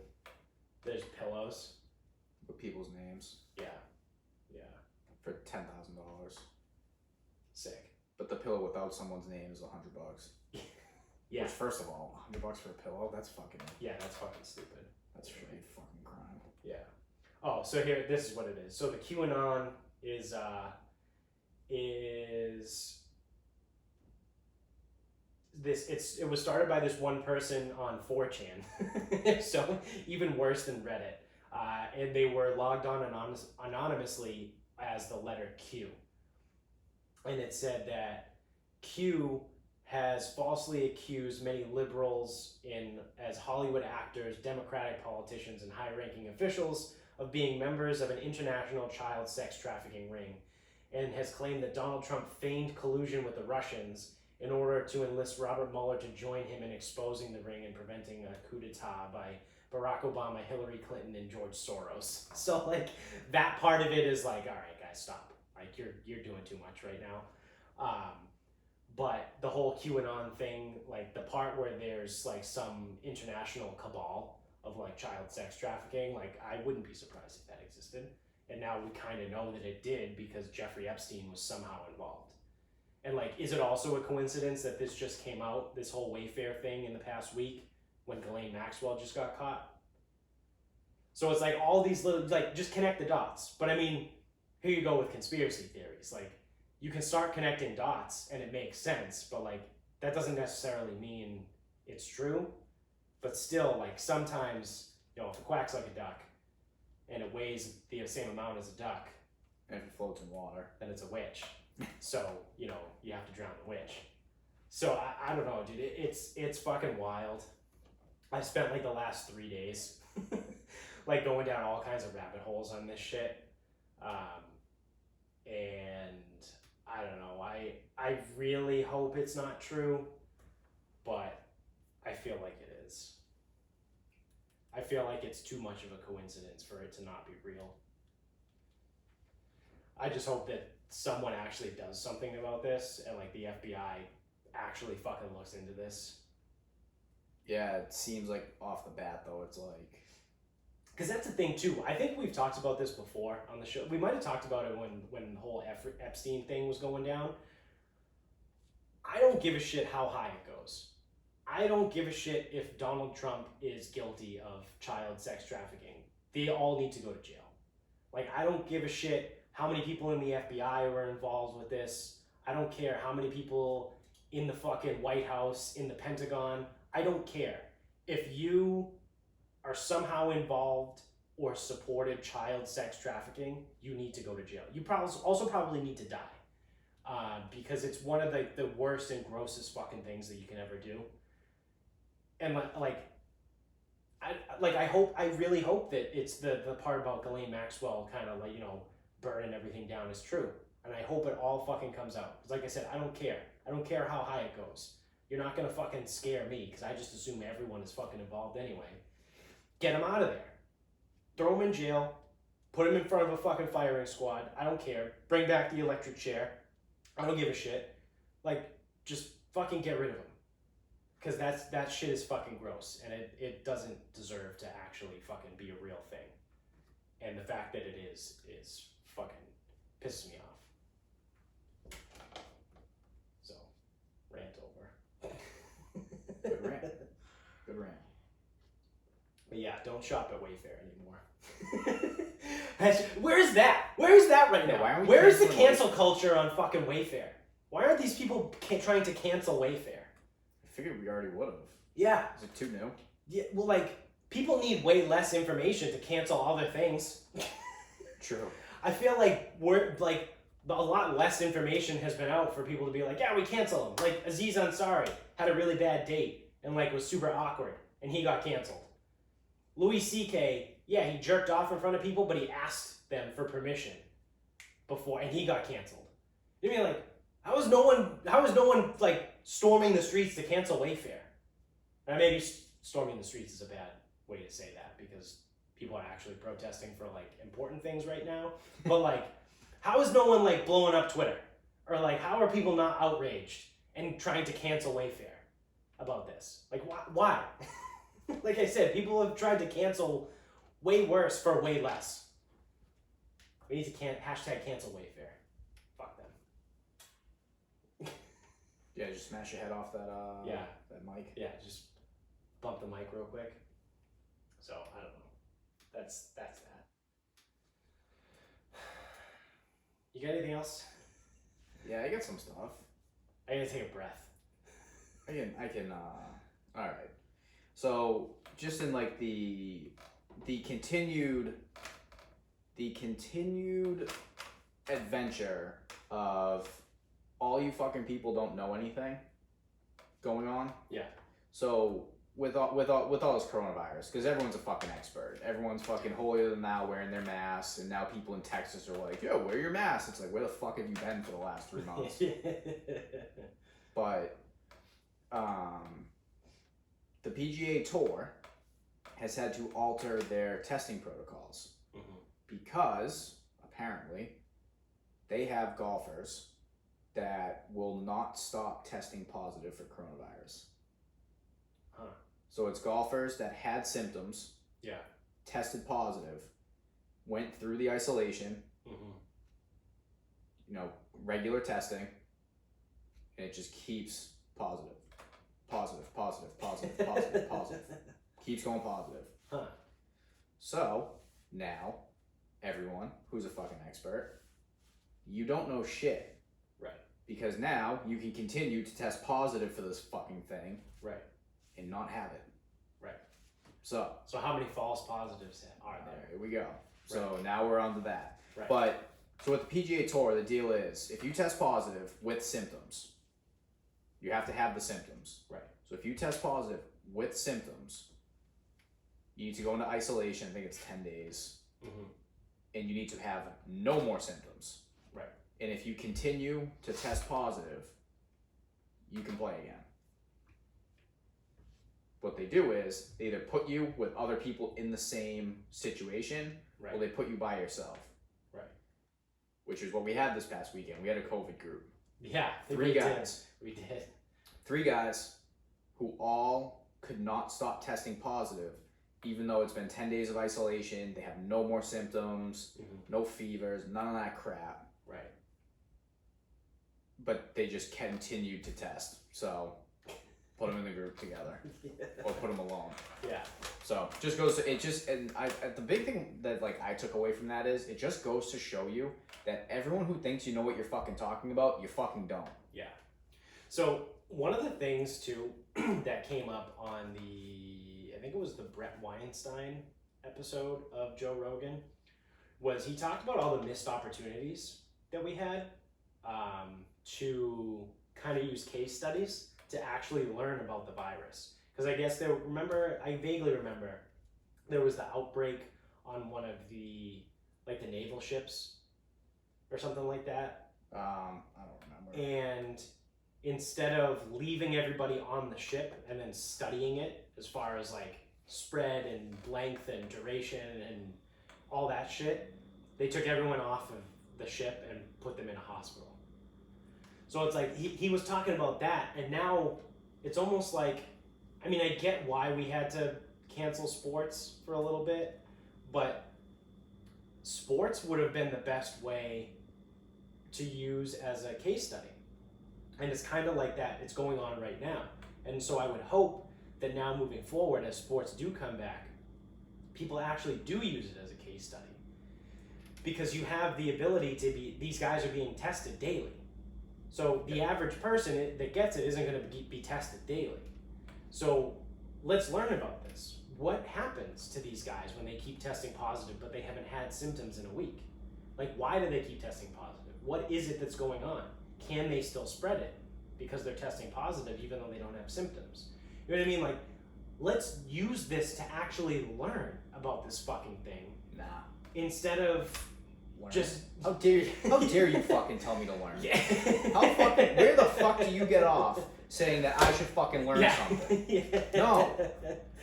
Speaker 1: There's pillows
Speaker 2: with people's names.
Speaker 1: Yeah.
Speaker 2: For $10,000.
Speaker 1: Sick.
Speaker 2: But the pillow without someone's name is $100.
Speaker 1: Yeah.
Speaker 2: Which, first of all, $100 for a pillow? That's fucking.
Speaker 1: Yeah, that's fucking stupid.
Speaker 2: That's really fucking crime.
Speaker 1: Yeah. Oh, so here, this is what it is. So the QAnon is this. It was started by this one person on 4chan, so even worse than Reddit. And they were logged on anonymously as the letter Q. And it said that Q has falsely accused many liberals as Hollywood actors, Democratic politicians, and high-ranking officials of being members of an international child sex trafficking ring, and has claimed that Donald Trump feigned collusion with the Russians in order to enlist Robert Mueller to join him in exposing the ring and preventing a coup d'etat by Barack Obama, Hillary Clinton, and George Soros. So like that part of it is like, all right, guys, stop. Like you're doing too much right now. But the whole QAnon thing, like the part where there's like some international cabal of like child sex trafficking, like I wouldn't be surprised if that existed. And now we kind of know that it did because Jeffrey Epstein was somehow involved. And like, is it also a coincidence that this just came out, this whole Wayfair thing in the past week when Ghislaine Maxwell just got caught? So it's like all these little, like just connect the dots. But I mean, here you go with conspiracy theories. Like you can start connecting dots and it makes sense, but like that doesn't necessarily mean it's true. But still, like sometimes, you know, if it quacks like a duck and it weighs the same amount as a duck,
Speaker 2: and if it floats in water,
Speaker 1: then it's a witch. So, you know, you have to drown the witch. So I don't know, dude. It's fucking wild. I've spent like the last 3 days like going down all kinds of rabbit holes on this shit. And I don't know. I really hope it's not true, but I feel like it is. I feel like it's too much of a coincidence for it to not be real. I just hope that someone actually does something about this and like the FBI actually fucking looks into this.
Speaker 2: Yeah, it seems like off the bat though, it's like...
Speaker 1: Because that's the thing too. I think we've talked about this before on the show. We might have talked about it when the whole Epstein thing was going down. I don't give a shit how high it goes. I don't give a shit if Donald Trump is guilty of child sex trafficking. They all need to go to jail. Like, I don't give a shit how many people in the FBI were involved with this. I don't care how many people in the fucking White House, in the Pentagon. I don't care. If you are somehow involved or supported child sex trafficking, you need to go to jail. You probably need to die. Because it's one of the worst and grossest fucking things that you can ever do. And I really hope that it's the part about Ghislaine Maxwell kind of like, you know, burning everything down is true. And I hope it all fucking comes out. Because like I said, I don't care. I don't care how high it goes. You're not going to fucking scare me because I just assume everyone is fucking involved anyway. Get him out of there. Throw him in jail. Put him in front of a fucking firing squad. I don't care. Bring back the electric chair. I don't give a shit. Like, just fucking get rid of him. Because that shit is fucking gross. And it doesn't deserve to actually fucking be a real thing. And the fact that it is fucking pisses me off. So, rant over.
Speaker 2: Good rant. Good rant.
Speaker 1: But yeah, don't shop at Wayfair anymore. Where's that? Where's that right now? Where's the cancel culture on fucking Wayfair? Why aren't these people trying to cancel Wayfair?
Speaker 2: I figured we already would have.
Speaker 1: Yeah.
Speaker 2: Is it too new?
Speaker 1: Yeah. Well, like people need way less information to cancel other things.
Speaker 2: True.
Speaker 1: I feel like we're like a lot less information has been out for people to be like, yeah, we cancel him. Like Aziz Ansari had a really bad date and like was super awkward and he got canceled. Louis C.K., yeah, he jerked off in front of people, but he asked them for permission before and he got canceled. You mean like, how is no one like storming the streets to cancel Wayfair? Now maybe storming the streets is a bad way to say that because people are actually protesting for like important things right now. But like, how is no one like blowing up Twitter? Or like, how are people not outraged and trying to cancel Wayfair about this? Like, why? Like I said, people have tried to cancel way worse for way less. We need to hashtag cancel Wayfair. Fuck them.
Speaker 2: Yeah, just smash your head off that that mic.
Speaker 1: Yeah, just bump the mic real quick. So I don't know. That's that. You got anything else?
Speaker 2: Yeah, I got some stuff.
Speaker 1: I gotta take a breath.
Speaker 2: I can all right. So, just in like the continued adventure of all you fucking people don't know anything going on.
Speaker 1: Yeah.
Speaker 2: So, with all this coronavirus, because everyone's a fucking expert. Everyone's fucking holier than thou wearing their masks, and now people in Texas are like, yo, wear your mask. It's like, where the fuck have you been for the last 3 months? But the PGA Tour has had to alter their testing protocols because apparently they have golfers that will not stop testing positive for coronavirus.
Speaker 1: Huh.
Speaker 2: So it's golfers that had symptoms, tested positive, went through the isolation, regular testing, and it just keeps positive. Keeps going positive.
Speaker 1: Huh.
Speaker 2: So, now, everyone who's a fucking expert, you don't know shit.
Speaker 1: Right.
Speaker 2: Because now you can continue to test positive for this fucking thing.
Speaker 1: Right.
Speaker 2: And not have it.
Speaker 1: Right.
Speaker 2: So
Speaker 1: how many false positives are there?
Speaker 2: Here we go. So now we're on to that.
Speaker 1: Right.
Speaker 2: But, so with the PGA Tour, the deal is, if you test positive with symptoms, you have to have the symptoms.
Speaker 1: Right.
Speaker 2: So if you test positive with symptoms, you need to go into isolation. I think it's 10 days. And you need to have no more symptoms.
Speaker 1: Right.
Speaker 2: And if you continue to test positive, you can play again. What they do is they either put you with other people in the same situation, or they put you by yourself. Right. Which is what we had this past weekend. We had a COVID group.
Speaker 1: Yeah.
Speaker 2: 3 guys.
Speaker 1: We did.
Speaker 2: 3 guys who all could not stop testing positive, even though it's been 10 days of isolation. They have no more symptoms, no fevers, none of that crap.
Speaker 1: Right.
Speaker 2: But they just continued to test. So put them in the group together, or put them alone.
Speaker 1: Yeah.
Speaker 2: So just goes to, the big thing that like I took away from that is it just goes to show you that everyone who thinks you know what you're fucking talking about, you fucking don't.
Speaker 1: Yeah. So one of the things too that came up on I think it was the Brett Weinstein episode of Joe Rogan, was he talked about all the missed opportunities that we had to kind of use case studies to actually learn about the virus. Because I guess I vaguely remember there was the outbreak on one of the naval ships or something like that.
Speaker 2: I don't remember.
Speaker 1: And instead of leaving everybody on the ship and then studying it as far as like spread and length and duration and all that shit, they took everyone off of the ship and put them in a hospital. So it's like he was talking about that, and now it's almost like, I mean, I get why we had to cancel sports for a little bit, but sports would have been the best way to use as a case study. And it's kind of like that. It's going on right now. And so I would hope that now moving forward, as sports do come back, people actually do use it as a case study. Because you have the ability these guys are being tested daily. So the average person that gets it isn't going to be tested daily. So let's learn about this. what happens to these guys when they keep testing positive but they haven't had symptoms in a week? Like, why do they keep testing positive? What is it that's going on? Can they still spread it because they're testing positive even though they don't have symptoms? You know what I mean? Like, let's use this to actually learn about this fucking thing.
Speaker 2: Nah.
Speaker 1: Instead of just...
Speaker 2: How dare you fucking tell me to learn?
Speaker 1: Yeah.
Speaker 2: Where the fuck do you get off saying that I should fucking learn something?
Speaker 1: Yeah.
Speaker 2: No.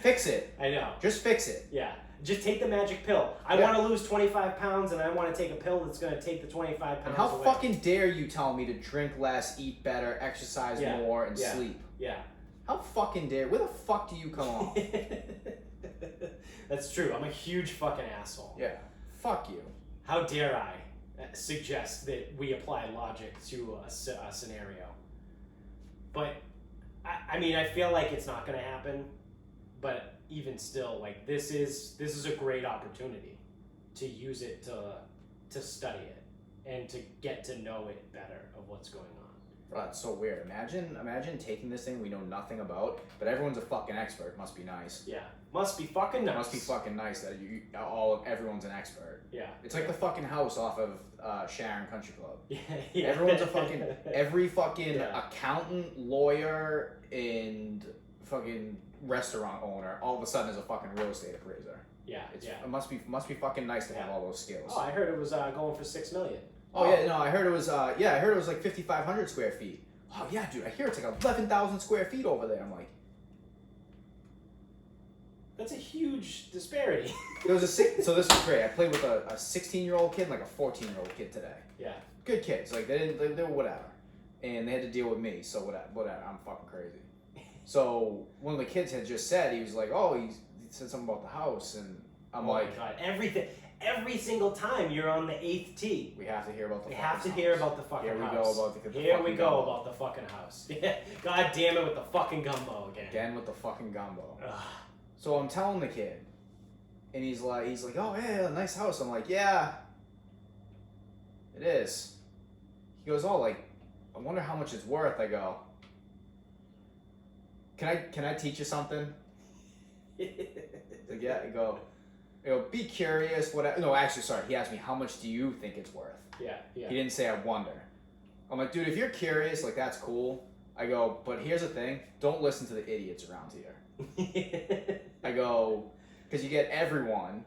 Speaker 2: Fix it.
Speaker 1: I know.
Speaker 2: Just fix it.
Speaker 1: Yeah. Just take the magic pill. I want to lose 25 pounds and I want to take a pill that's going to take the 25 pounds
Speaker 2: And how
Speaker 1: away.
Speaker 2: fucking dare you tell me to drink less, eat better, exercise more, and sleep?
Speaker 1: Yeah.
Speaker 2: How fucking dare? Where the fuck do you come off?
Speaker 1: That's true. I'm a huge fucking asshole.
Speaker 2: Yeah. Fuck you.
Speaker 1: How dare I suggest that we apply logic to a scenario? But, I mean, I feel like it's not going to happen. But even still, like, this is a great opportunity to use it to study it and to get to know it better of what's going on.
Speaker 2: Bro, that's so weird. Imagine taking this thing we know nothing about, but everyone's a fucking expert. Must be nice.
Speaker 1: Yeah, must be fucking nice.
Speaker 2: Must be fucking nice that everyone's an expert.
Speaker 1: Yeah,
Speaker 2: it's like the fucking house off of Sharon Country Club.
Speaker 1: Yeah.
Speaker 2: Everyone's every fucking accountant, lawyer, and fucking restaurant owner all of a sudden is a fucking real estate appraiser.
Speaker 1: Yeah,
Speaker 2: It must be fucking nice to have all those skills.
Speaker 1: Oh, I heard it was going for $6 million.
Speaker 2: Oh yeah, no, I heard it was like 5,500 square feet. Oh yeah, dude, I hear it's like 11,000 square feet over there. I'm like,
Speaker 1: that's a huge disparity.
Speaker 2: so this is great. I played with a 16-year-old kid and like a 14-year-old kid today.
Speaker 1: Yeah.
Speaker 2: Good kids, like they were whatever, and they had to deal with me. So whatever. I'm fucking crazy. So one of the kids had just said, he was like, oh, he said something about the house, and I'm like,
Speaker 1: my God, every single time you're on the 8th tee,
Speaker 2: we have to hear about the fucking
Speaker 1: house.
Speaker 2: Here
Speaker 1: we go about the fucking house. Yeah. God damn it with the fucking gumbo again.
Speaker 2: Again with the fucking gumbo.
Speaker 1: Ugh.
Speaker 2: So I'm telling the kid, and he's like, oh yeah, nice house. I'm like, yeah, it is. He goes, oh, like, I wonder how much it's worth. I go, can I teach you something? Like, yeah. I go, be curious. No, actually, sorry. He asked me, how much do you think it's worth?
Speaker 1: Yeah.
Speaker 2: He didn't say I wonder. I'm like, dude, if you're curious, like, that's cool. I go, but here's the thing. Don't listen to the idiots around here. I go, because you get everyone,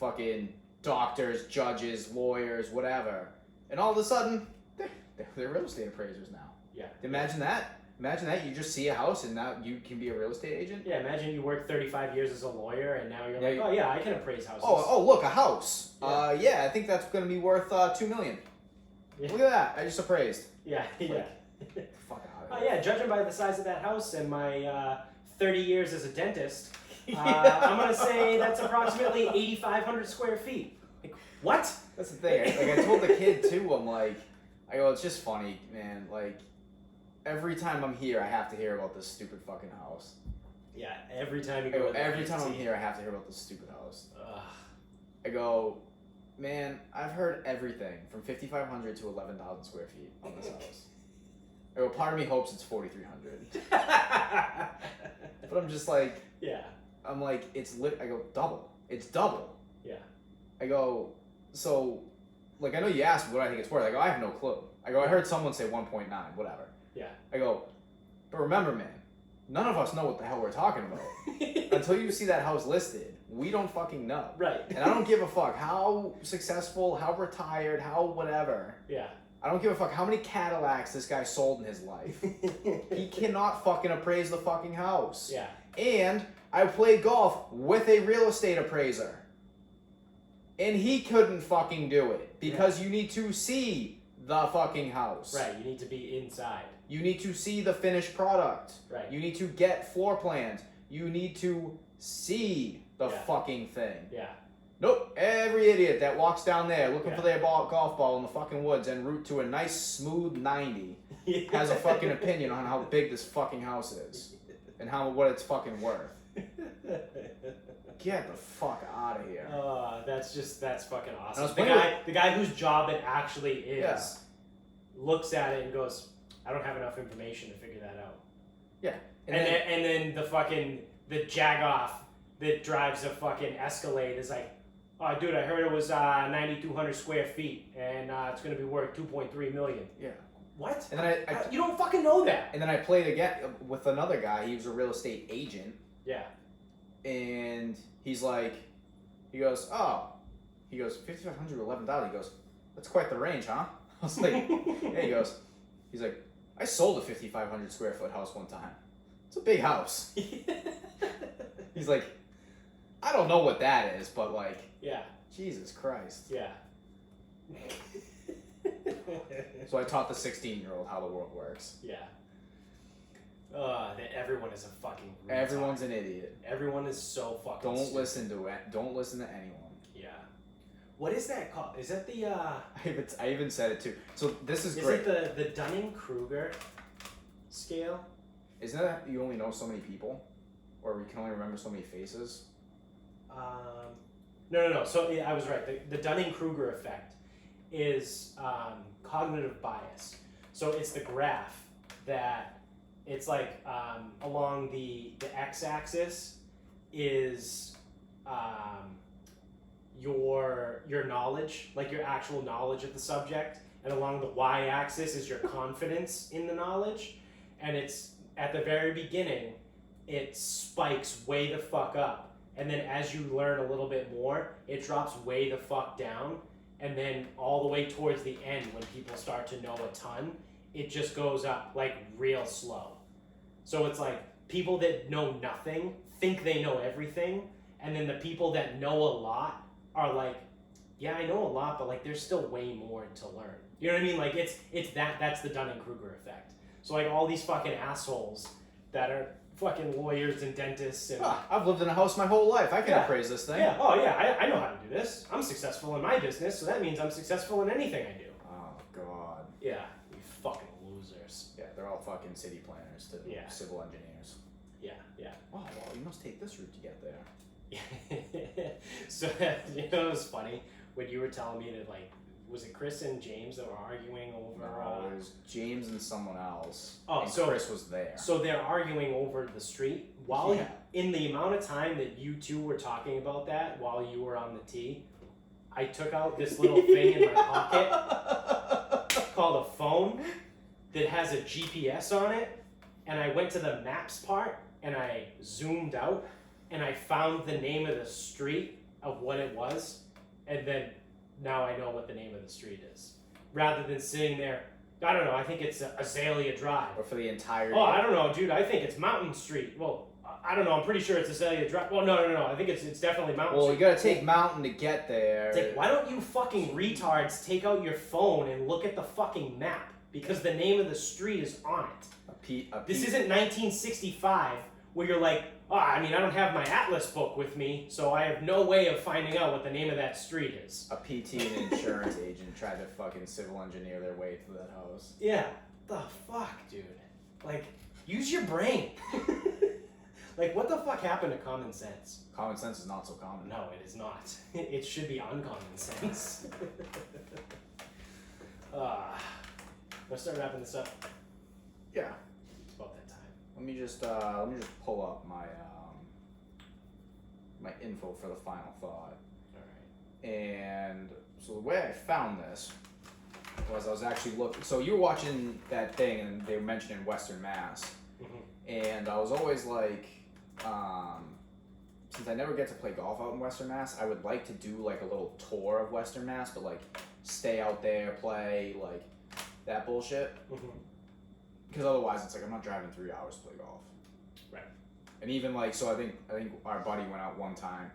Speaker 2: fucking doctors, judges, lawyers, whatever, and all of a sudden, they're real estate appraisers now.
Speaker 1: Yeah.
Speaker 2: Imagine that. Imagine that. You just see a house and now you can be a real estate agent.
Speaker 1: Yeah, imagine you work 35 years as a lawyer and now you're like, oh yeah, I can appraise houses.
Speaker 2: Oh, look, a house.
Speaker 1: Yeah.
Speaker 2: I think that's going to be worth $2 million. Yeah. Look at that. I just appraised.
Speaker 1: Yeah.
Speaker 2: Fuck out of
Speaker 1: here. Oh yeah, judging by the size of that house and my 30 years as a dentist, I'm going to say that's approximately 8,500 square feet. Like, what?
Speaker 2: That's the thing. Like, I told the kid too, I go, it's just funny, man. Like, every time I'm here, I have to hear about this stupid fucking house.
Speaker 1: Yeah, every time you go.
Speaker 2: Every time I'm here, I have to hear about this stupid house.
Speaker 1: Ugh. I
Speaker 2: go, man, I've heard everything from 5,500 to 11,000 square feet on this house. I go, part of me hopes it's 4,300. But I'm just like,
Speaker 1: yeah.
Speaker 2: I'm like, I go, double. It's double.
Speaker 1: Yeah.
Speaker 2: I go, so, like, I know you asked what I think it's worth. I go, I have no clue. I go, I heard someone say 1.9, whatever.
Speaker 1: Yeah.
Speaker 2: I go, but remember, man, none of us know what the hell we're talking about. Until you see that house listed, we don't fucking know.
Speaker 1: Right.
Speaker 2: And I don't give a fuck how successful, how retired, how whatever.
Speaker 1: Yeah.
Speaker 2: I don't give a fuck how many Cadillacs this guy sold in his life. He cannot fucking appraise the fucking house.
Speaker 1: Yeah.
Speaker 2: And I played golf with a real estate appraiser. And he couldn't fucking do it. Because you need to see the fucking house.
Speaker 1: Right, you need to be inside.
Speaker 2: You need to see the finished product.
Speaker 1: Right.
Speaker 2: You need to get floor plans. You need to see the fucking thing.
Speaker 1: Yeah.
Speaker 2: Nope. Every idiot that walks down there looking for their golf ball in the fucking woods en route to a nice smooth 90 has a fucking opinion on how big this fucking house is and what it's fucking worth. Get the fuck out of here.
Speaker 1: That's fucking awesome. The guy whose job it actually is looks at it and goes, I don't have enough information to figure that out.
Speaker 2: Yeah.
Speaker 1: And then the fucking the jagoff that drives a fucking Escalade is like, oh, dude, I heard it was 9,200 square feet and it's gonna be worth 2.3 million.
Speaker 2: Yeah.
Speaker 1: What?
Speaker 2: And then
Speaker 1: You don't fucking know that.
Speaker 2: And then I played again with another guy. He was a real estate agent.
Speaker 1: Yeah.
Speaker 2: And he's like, he goes, $5,500 to $11,000. He goes, that's quite the range, huh? I was like, yeah. He's like, I sold a 5,500 square foot house one time. It's a big house. He's like, I don't know what that is, but like,
Speaker 1: yeah,
Speaker 2: Jesus Christ.
Speaker 1: Yeah.
Speaker 2: So I taught the 16-year-old how the world works.
Speaker 1: Yeah. That everyone is a fucking retard.
Speaker 2: Everyone's an idiot.
Speaker 1: Everyone is so fucking
Speaker 2: Don't
Speaker 1: stupid.
Speaker 2: listen to it. Don't listen to anyone.
Speaker 1: Yeah. What is that called? Is that the
Speaker 2: I even said it too. So this is
Speaker 1: Is
Speaker 2: great.
Speaker 1: it the Dunning-Kruger scale?
Speaker 2: Isn't that you only know so many people? Or we can only remember so many faces?
Speaker 1: No. So yeah, I was right. The Dunning-Kruger effect is cognitive bias. So it's the graph that it's like along the x-axis is your knowledge, like your actual knowledge of the subject, and along the y-axis is your confidence in the knowledge. And it's at the very beginning, it spikes way the fuck up, and then as you learn a little bit more, it drops way the fuck down, and then all the way towards the end, when people start to know a ton, it just goes up like real slow. So it's like people that know nothing think they know everything, and then the people that know a lot are like, yeah, I know a lot, but like there's still way more to learn. You know what I mean? Like that's the Dunning-Kruger effect. So like all these fucking assholes that are fucking lawyers and dentists and
Speaker 2: I've lived in a house my whole life. I can
Speaker 1: Yeah.
Speaker 2: appraise this thing.
Speaker 1: yeah, oh yeah, I know how to do this. I'm successful in my business, so that means I'm successful in anything I do.
Speaker 2: Oh God.
Speaker 1: Yeah, you fucking losers.
Speaker 2: Yeah, they're all fucking city planners to
Speaker 1: Yeah.
Speaker 2: civil engineers.
Speaker 1: Yeah.
Speaker 2: Oh well, you must take this route to get there.
Speaker 1: So you know, it was funny when you were telling me that, like, was it Chris and James that were arguing over?
Speaker 2: No, it was James and someone else.
Speaker 1: Oh,
Speaker 2: and
Speaker 1: so
Speaker 2: Chris was there.
Speaker 1: So they're arguing over the street while
Speaker 2: Yeah.
Speaker 1: in the amount of time that you two were talking about that while you were on the tee, I took out this little thing in my pocket called a phone that has a GPS on it, and I went to the maps part and I zoomed out and I found the name of the street of what it was, and then now I know what the name of the street is. Rather than sitting there, I don't know, I think it's Azalea Drive.
Speaker 2: Or for the entire.
Speaker 1: Oh, I don't know, dude, I think it's Mountain Street. Well, I don't know, I'm pretty sure it's Azalea Drive. Well, no, I think it's definitely Mountain
Speaker 2: Well,
Speaker 1: Street.
Speaker 2: you gotta take Mountain to get there.
Speaker 1: It's like, why don't you fucking retards take out your phone and look at the fucking map? Because the name of the street is on it. This isn't 1965 where you're like, oh, I mean, I don't have my Atlas book with me, so I have no way of finding out what the name of that street is.
Speaker 2: A PT and insurance agent tried to fucking civil engineer their way to that house.
Speaker 1: Yeah. The fuck, dude? Like, use your brain. Like, what the fuck happened to common sense?
Speaker 2: Common sense is not so common.
Speaker 1: No, it is not. It should be uncommon sense. Let's start wrapping this up.
Speaker 2: Yeah.
Speaker 1: It's about that time.
Speaker 2: Let me just pull up my my info for the final thought.
Speaker 1: All right.
Speaker 2: And so the way I found this was I was actually looking. So you were watching that thing, and they were mentioning Western Mass, and I was always like, since I never get to play golf out in Western Mass, I would like to do like a little tour of Western Mass, but like stay out there, play like that bullshit. Because otherwise, it's like I'm not driving 3 hours to play golf.
Speaker 1: Right.
Speaker 2: And even like, so I think our buddy went out one time.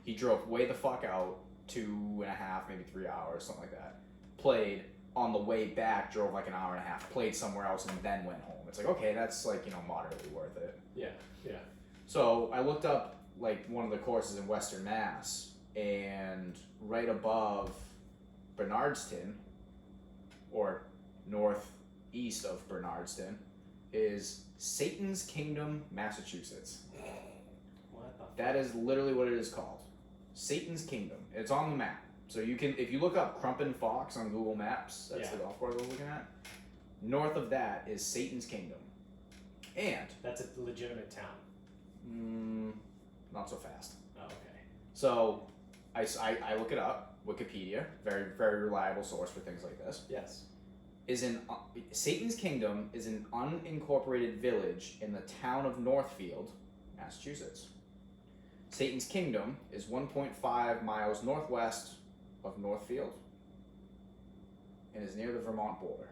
Speaker 2: He drove way the fuck out, 2.5, maybe 3 hours, something like that. Played on the way back, drove like an hour and a half, played somewhere else, and then went home. It's like, okay, that's like, moderately worth it.
Speaker 1: Yeah.
Speaker 2: So I looked up like one of the courses in Western Mass, and right above Bernardston, or northeast of Bernardston, is Satan's Kingdom, Massachusetts.
Speaker 1: What the fuck?
Speaker 2: That is literally what it is called. Satan's Kingdom. It's on the map. So you can, if you look up Crumpin Fox on Google Maps, that's the golf course I was looking at. North of that is Satan's Kingdom. And
Speaker 1: That's a legitimate town.
Speaker 2: not so fast.
Speaker 1: Oh, okay.
Speaker 2: So I look it up. Wikipedia, very, very reliable source for things like this.
Speaker 1: Yes.
Speaker 2: Satan's Kingdom is an unincorporated village in the town of Northfield, Massachusetts. Satan's Kingdom is 1.5 miles northwest of Northfield and is near the Vermont border.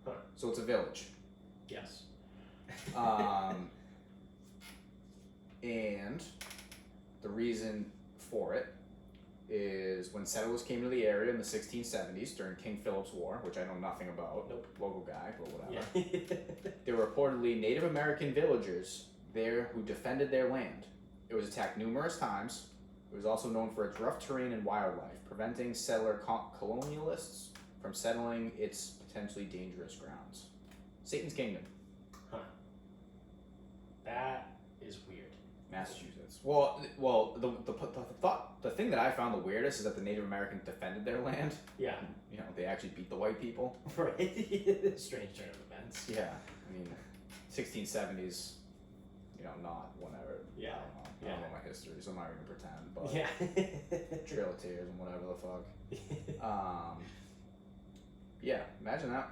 Speaker 1: Huh.
Speaker 2: So it's a village.
Speaker 1: Yes.
Speaker 2: And the reason for it is when settlers came to the area in the 1670s during King Philip's War, which I know nothing about.
Speaker 1: Nope.
Speaker 2: Local guy, but whatever.
Speaker 1: Yeah.
Speaker 2: There were reportedly Native American villagers there who defended their land. It was attacked numerous times. It was also known for its rough terrain and wildlife, preventing settler colonialists from settling its potentially dangerous grounds. Satan's Kingdom.
Speaker 1: Huh. That is weird.
Speaker 2: Massachusetts. Well, the thing that I found the weirdest is that the Native Americans defended their land.
Speaker 1: Yeah.
Speaker 2: You know, they actually beat the white people.
Speaker 1: Right. Strange turn of events.
Speaker 2: Yeah. I mean, 1670s. You know, not whenever.
Speaker 1: Yeah.
Speaker 2: I don't know my history, so I'm not even gonna pretend. But
Speaker 1: Yeah.
Speaker 2: Trail of Tears and whatever the fuck. Yeah. Imagine that.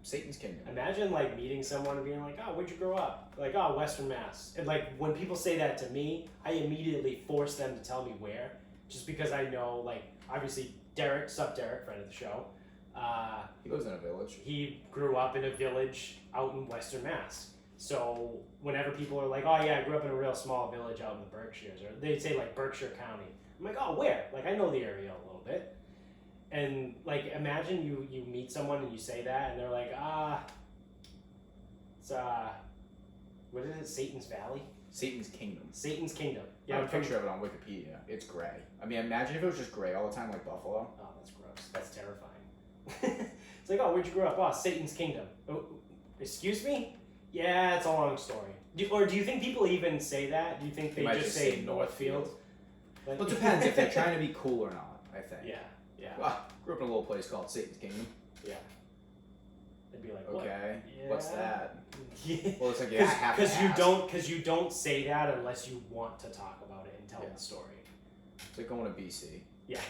Speaker 2: Satan's Kingdom.
Speaker 1: Imagine like meeting someone and being like, "Oh, where'd you grow up?" Like, "Oh, Western Mass." And like when people say that to me, I immediately force them to tell me where, just because I know. Like, obviously, Derek, friend of the show.
Speaker 2: He lives in a village.
Speaker 1: He grew up in a village out in Western Mass. So whenever people are like, "Oh yeah, I grew up in a real small village out in the Berkshires," or they say like Berkshire County, I'm like, "Oh, where?" Like I know the area a little bit. And like imagine you meet someone and you say that and they're like, it's what is it, Satan's Valley?
Speaker 2: Satan's Kingdom.
Speaker 1: Satan's Kingdom.
Speaker 2: Yeah, I have a picture of it on Wikipedia. It's gray. I mean, imagine if it was just gray all the time like Buffalo.
Speaker 1: Oh, that's gross. That's terrifying. It's like, "Oh, where'd you grow up?" "Oh, Satan's Kingdom." "Oh, excuse me?" "Yeah, it's a long story." Do you think people even say that? Do you think they
Speaker 2: might
Speaker 1: just say Northfield?
Speaker 2: Well, it depends if they're trying to be cool or not, I think.
Speaker 1: Yeah, yeah,
Speaker 2: Well, grew up in a little place called Satan's Kingdom.
Speaker 1: yeah. They'd be like, "What?"
Speaker 2: Okay,
Speaker 1: Yeah.
Speaker 2: what's that?
Speaker 1: Yeah.
Speaker 2: Well, it's like, yeah, I have to
Speaker 1: Because you don't say that unless you want to talk about it and tell
Speaker 2: Yeah.
Speaker 1: the story.
Speaker 2: It's like going to BC.
Speaker 1: Yeah.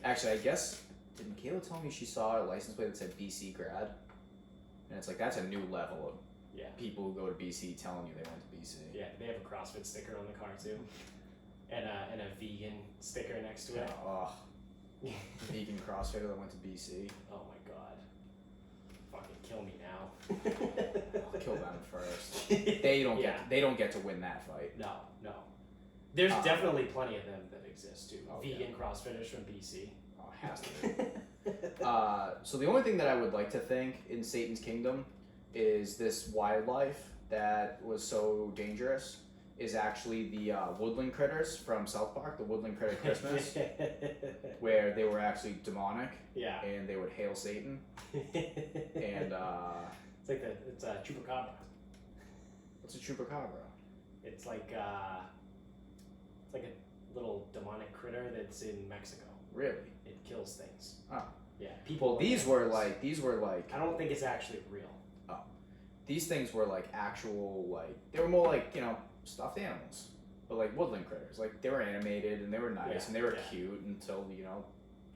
Speaker 2: Actually, I guess, did Michaela tell me she saw a license plate that said BC grad? And it's like, that's a new level of
Speaker 1: Yeah.
Speaker 2: people who go to BC telling you they went to BC.
Speaker 1: Yeah, they have a CrossFit sticker on the car too, and a vegan sticker next to it.
Speaker 2: Oh, vegan CrossFitter that went to BC.
Speaker 1: Oh my god. Fucking kill me now.
Speaker 2: I'll kill them first. They don't get to win that fight.
Speaker 1: No. There's definitely plenty of them that exist too.
Speaker 2: Oh,
Speaker 1: Vegan CrossFitters from BC.
Speaker 2: Oh, it has to be. So the only thing that I would like to think in Satan's Kingdom is this wildlife that was so dangerous is actually the woodland critters from South Park, the Woodland Critter Christmas, where they were actually demonic.
Speaker 1: Yeah.
Speaker 2: And they would hail Satan. And
Speaker 1: it's like it's a chupacabra.
Speaker 2: what's a chupacabra?
Speaker 1: It's like a little demonic critter that's in Mexico.
Speaker 2: Really?
Speaker 1: It kills things.
Speaker 2: Oh.
Speaker 1: Yeah.
Speaker 2: Well, these were like.
Speaker 1: I don't think it's actually real.
Speaker 2: Oh. These things were like actual they were more like stuffed animals, but like woodland critters. Like they were animated and they were nice and they were cute until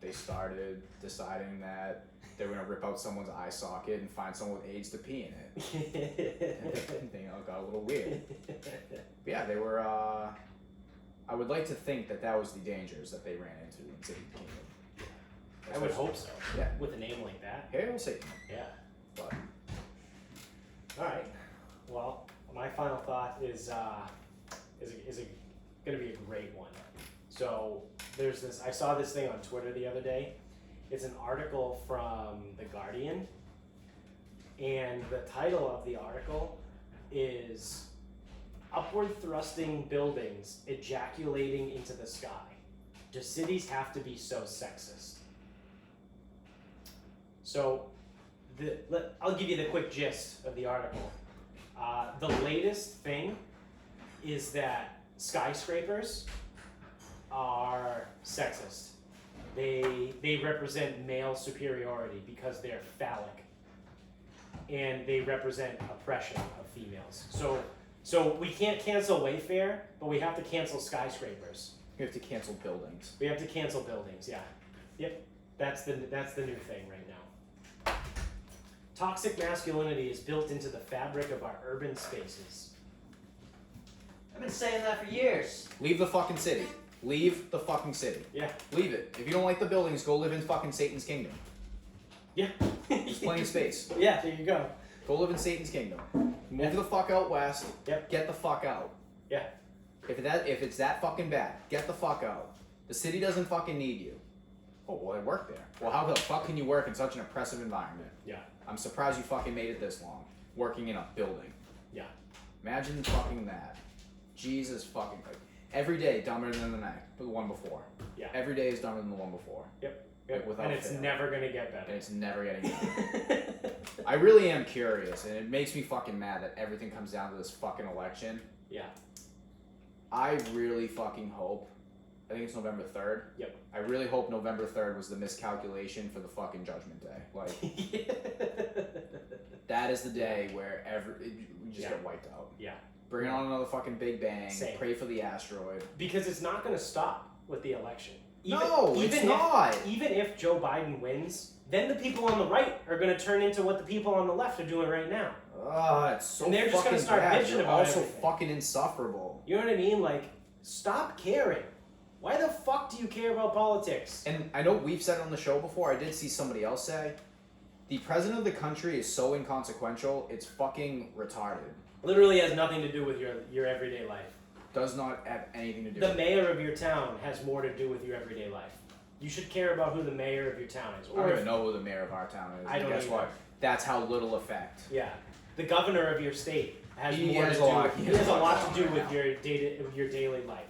Speaker 2: they started deciding that they were gonna rip out someone's eye socket and find someone with AIDS to pee in it. And it got a little weird. But yeah, they were. I would like to think that was the dangers that they ran into in Satan's Kingdom.
Speaker 1: I would hope so.
Speaker 2: Yeah.
Speaker 1: With a name like that.
Speaker 2: Hail Satan.
Speaker 1: Yeah.
Speaker 2: But
Speaker 1: All right. Well, my final thought is going to be a great one. So there's this. I saw this thing on Twitter the other day. It's an article from The Guardian, and the title of the article is "Upward Thrusting Buildings Ejaculating into the Sky. Do Cities Have to Be So Sexist?" So I'll give you the quick gist of the article. The latest thing is that skyscrapers are sexist. They represent male superiority because they're phallic, and they represent oppression of females. So So we can't cancel Wayfair, but we have to cancel skyscrapers.
Speaker 2: We have to cancel buildings.
Speaker 1: We have to cancel buildings. Yeah. Yep. That's the new thing right now. Toxic masculinity is built into the fabric of our urban spaces.
Speaker 3: I've been saying that for years.
Speaker 2: Leave the fucking city. Leave the fucking city.
Speaker 1: Yeah.
Speaker 2: Leave it. If you don't like the buildings, go live in fucking Satan's kingdom.
Speaker 1: Yeah.
Speaker 2: There's plenty of space.
Speaker 1: Yeah, there you go.
Speaker 2: Go live in Satan's kingdom. Move
Speaker 1: Yeah.
Speaker 2: the fuck out west.
Speaker 1: Yep.
Speaker 2: Get the fuck out.
Speaker 1: Yeah.
Speaker 2: If it's that fucking bad, get the fuck out. The city doesn't fucking need you. Oh, well, I work there. Well, how the fuck can you work in such an oppressive environment?
Speaker 1: Yeah.
Speaker 2: I'm surprised you fucking made it this long. Working in a building.
Speaker 1: Yeah.
Speaker 2: Imagine fucking that. Jesus fucking Christ. Every day dumber than the one before.
Speaker 1: Yeah.
Speaker 2: Every day is dumber than the one before.
Speaker 1: Yep.
Speaker 2: Like, without
Speaker 1: And it's
Speaker 2: fail.
Speaker 1: never gonna get
Speaker 2: And
Speaker 1: better.
Speaker 2: it's never getting better. I really am curious, and it makes me fucking mad that everything comes down to this fucking election.
Speaker 1: Yeah.
Speaker 2: I really fucking hope, I think it's November 3rd.
Speaker 1: Yep.
Speaker 2: I really hope November 3rd was the miscalculation for the fucking Judgment Day. Like, that is the day where we just
Speaker 1: Yeah.
Speaker 2: get wiped out.
Speaker 1: Yeah.
Speaker 2: Bring on another fucking Big Bang.
Speaker 1: Same.
Speaker 2: Pray for the asteroid.
Speaker 1: Because it's not gonna stop with the election.
Speaker 2: It's not.
Speaker 1: Even if Joe Biden wins, then the people on the right are gonna turn into what the people on the left are doing right now.
Speaker 2: It's so
Speaker 1: And they're just
Speaker 2: fucking
Speaker 1: gonna start
Speaker 2: bad.
Speaker 1: bitching
Speaker 2: You're
Speaker 1: about
Speaker 2: also
Speaker 1: everything.
Speaker 2: fucking insufferable.
Speaker 1: You know what I mean? Like, stop caring. Why the fuck do you care about politics?
Speaker 2: And I know we've said it on the show before. I did see somebody else say, the president of the country is so inconsequential, it's fucking retarded.
Speaker 1: Literally has nothing to do with your everyday life.
Speaker 2: Does not have anything to do
Speaker 1: The
Speaker 2: with it.
Speaker 1: mayor of your town has more to do with your everyday life. You should care about who the mayor of your town is.
Speaker 2: I don't even know who the mayor of our town is.
Speaker 1: I don't
Speaker 2: and guess
Speaker 1: either.
Speaker 2: what? That's how little effect.
Speaker 1: Yeah, the governor of your state has
Speaker 2: He
Speaker 1: more
Speaker 2: has
Speaker 1: to
Speaker 2: a
Speaker 1: do.
Speaker 2: lot-
Speaker 1: He has a lot to do
Speaker 2: right
Speaker 1: with
Speaker 2: now.
Speaker 1: your daily life.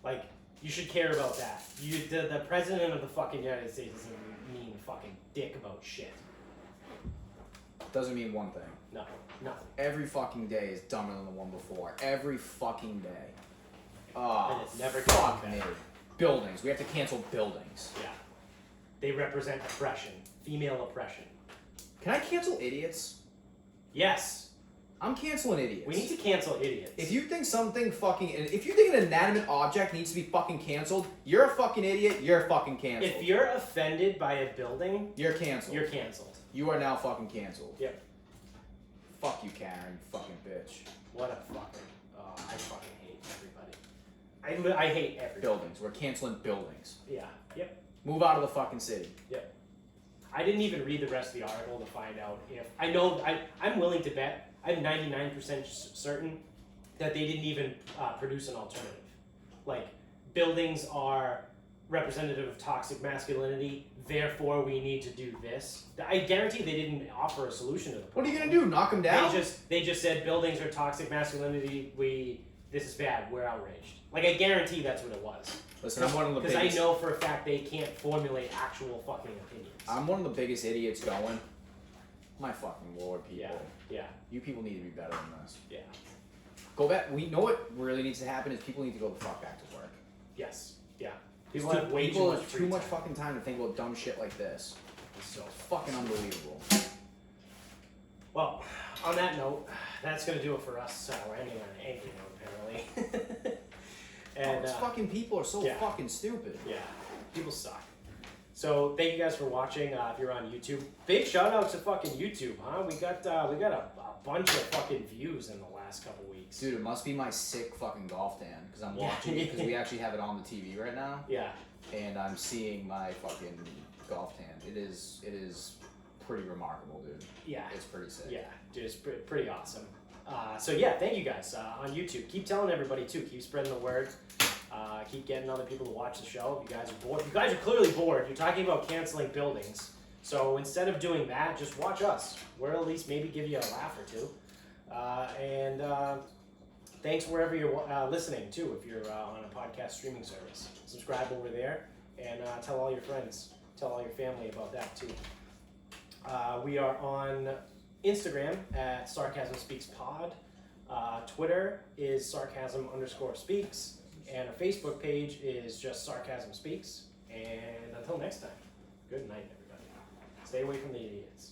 Speaker 1: Like, you should care about that. The president of the fucking United States doesn't mean fucking dick about shit.
Speaker 2: Doesn't mean one thing.
Speaker 1: No, nothing.
Speaker 2: Every fucking day is dumber than the one before. Every fucking day. Oh,
Speaker 1: And it's never
Speaker 2: fuck
Speaker 1: getting
Speaker 2: me.
Speaker 1: better.
Speaker 2: Buildings. We have to cancel buildings.
Speaker 1: Yeah, they represent oppression, female oppression.
Speaker 2: Can I cancel idiots?
Speaker 1: Yes,
Speaker 2: I'm canceling idiots.
Speaker 1: we need to cancel idiots.
Speaker 2: If you think if you think an inanimate object needs to be fucking canceled, you're a fucking idiot. You're fucking canceled.
Speaker 1: If you're offended by a building,
Speaker 2: You're canceled.
Speaker 1: you're canceled.
Speaker 2: You are now fucking canceled.
Speaker 1: Yep.
Speaker 2: Fuck you, Karen, you fucking bitch.
Speaker 1: What a fucking. Oh, I fucking hate everybody. I hate everybody.
Speaker 2: Buildings. We're canceling buildings.
Speaker 1: Yeah. Yep.
Speaker 2: Move out of the fucking city.
Speaker 1: I didn't even read the rest of the article to find out if I know. I'm willing to bet. I'm 99% certain that they didn't even produce an alternative. Like, buildings are representative of toxic masculinity. Therefore, we need to do this. I guarantee they didn't offer a solution to the
Speaker 2: What are
Speaker 1: problem.
Speaker 2: you gonna do? Knock them down?
Speaker 1: They just said buildings are toxic masculinity. This is bad. We're outraged. Like, I guarantee that's what it was.
Speaker 2: Listen, I'm one of the
Speaker 1: Because I
Speaker 2: biggest.
Speaker 1: know for a fact they can't formulate actual fucking opinions.
Speaker 2: I'm one of the biggest idiots going. My fucking lord, people.
Speaker 1: Yeah. Yeah.
Speaker 2: You people need to be better than this.
Speaker 1: Yeah.
Speaker 2: Go back. We know what really needs to happen is people need to go the fuck back to work.
Speaker 1: Yes. Yeah.
Speaker 2: People
Speaker 1: It's
Speaker 2: have
Speaker 1: way
Speaker 2: people
Speaker 1: too much
Speaker 2: have
Speaker 1: free
Speaker 2: too much
Speaker 1: time.
Speaker 2: fucking time to think about dumb shit like this.
Speaker 1: It's so
Speaker 2: Fucking unbelievable.
Speaker 1: Well, on that note, that's gonna do it for us. We're ending on an angry note, apparently. And
Speaker 2: These fucking people are so
Speaker 1: yeah.
Speaker 2: fucking stupid.
Speaker 1: yeah, people suck. So thank you guys for watching. If you're on YouTube, big shout out to fucking YouTube, huh? We got a bunch of fucking views in the last couple weeks.
Speaker 2: Dude, it must be my sick fucking golf tan because I'm
Speaker 1: Yeah.
Speaker 2: watching it because we actually have it on the TV right now,
Speaker 1: Yeah.
Speaker 2: and I'm seeing my fucking golf tan. It is pretty remarkable, dude.
Speaker 1: Yeah.
Speaker 2: It's pretty sick.
Speaker 1: Yeah, dude, it's pretty awesome. So yeah, thank you guys on YouTube. Keep telling everybody too. Keep spreading the word. Keep getting other people to watch the show. If you guys are bored, you guys are clearly bored. You're talking about canceling buildings. So instead of doing that, just watch us. We'll at least maybe give you a laugh or two. And thanks wherever you're listening too. If you're on a podcast streaming service, subscribe over there and tell all your friends, tell all your family about that too. We are on Instagram at Sarcasm Speaks Pod. Twitter is Sarcasm_Speaks. And our Facebook page is just Sarcasm Speaks. And until next time, good night, everybody. Stay away from the idiots.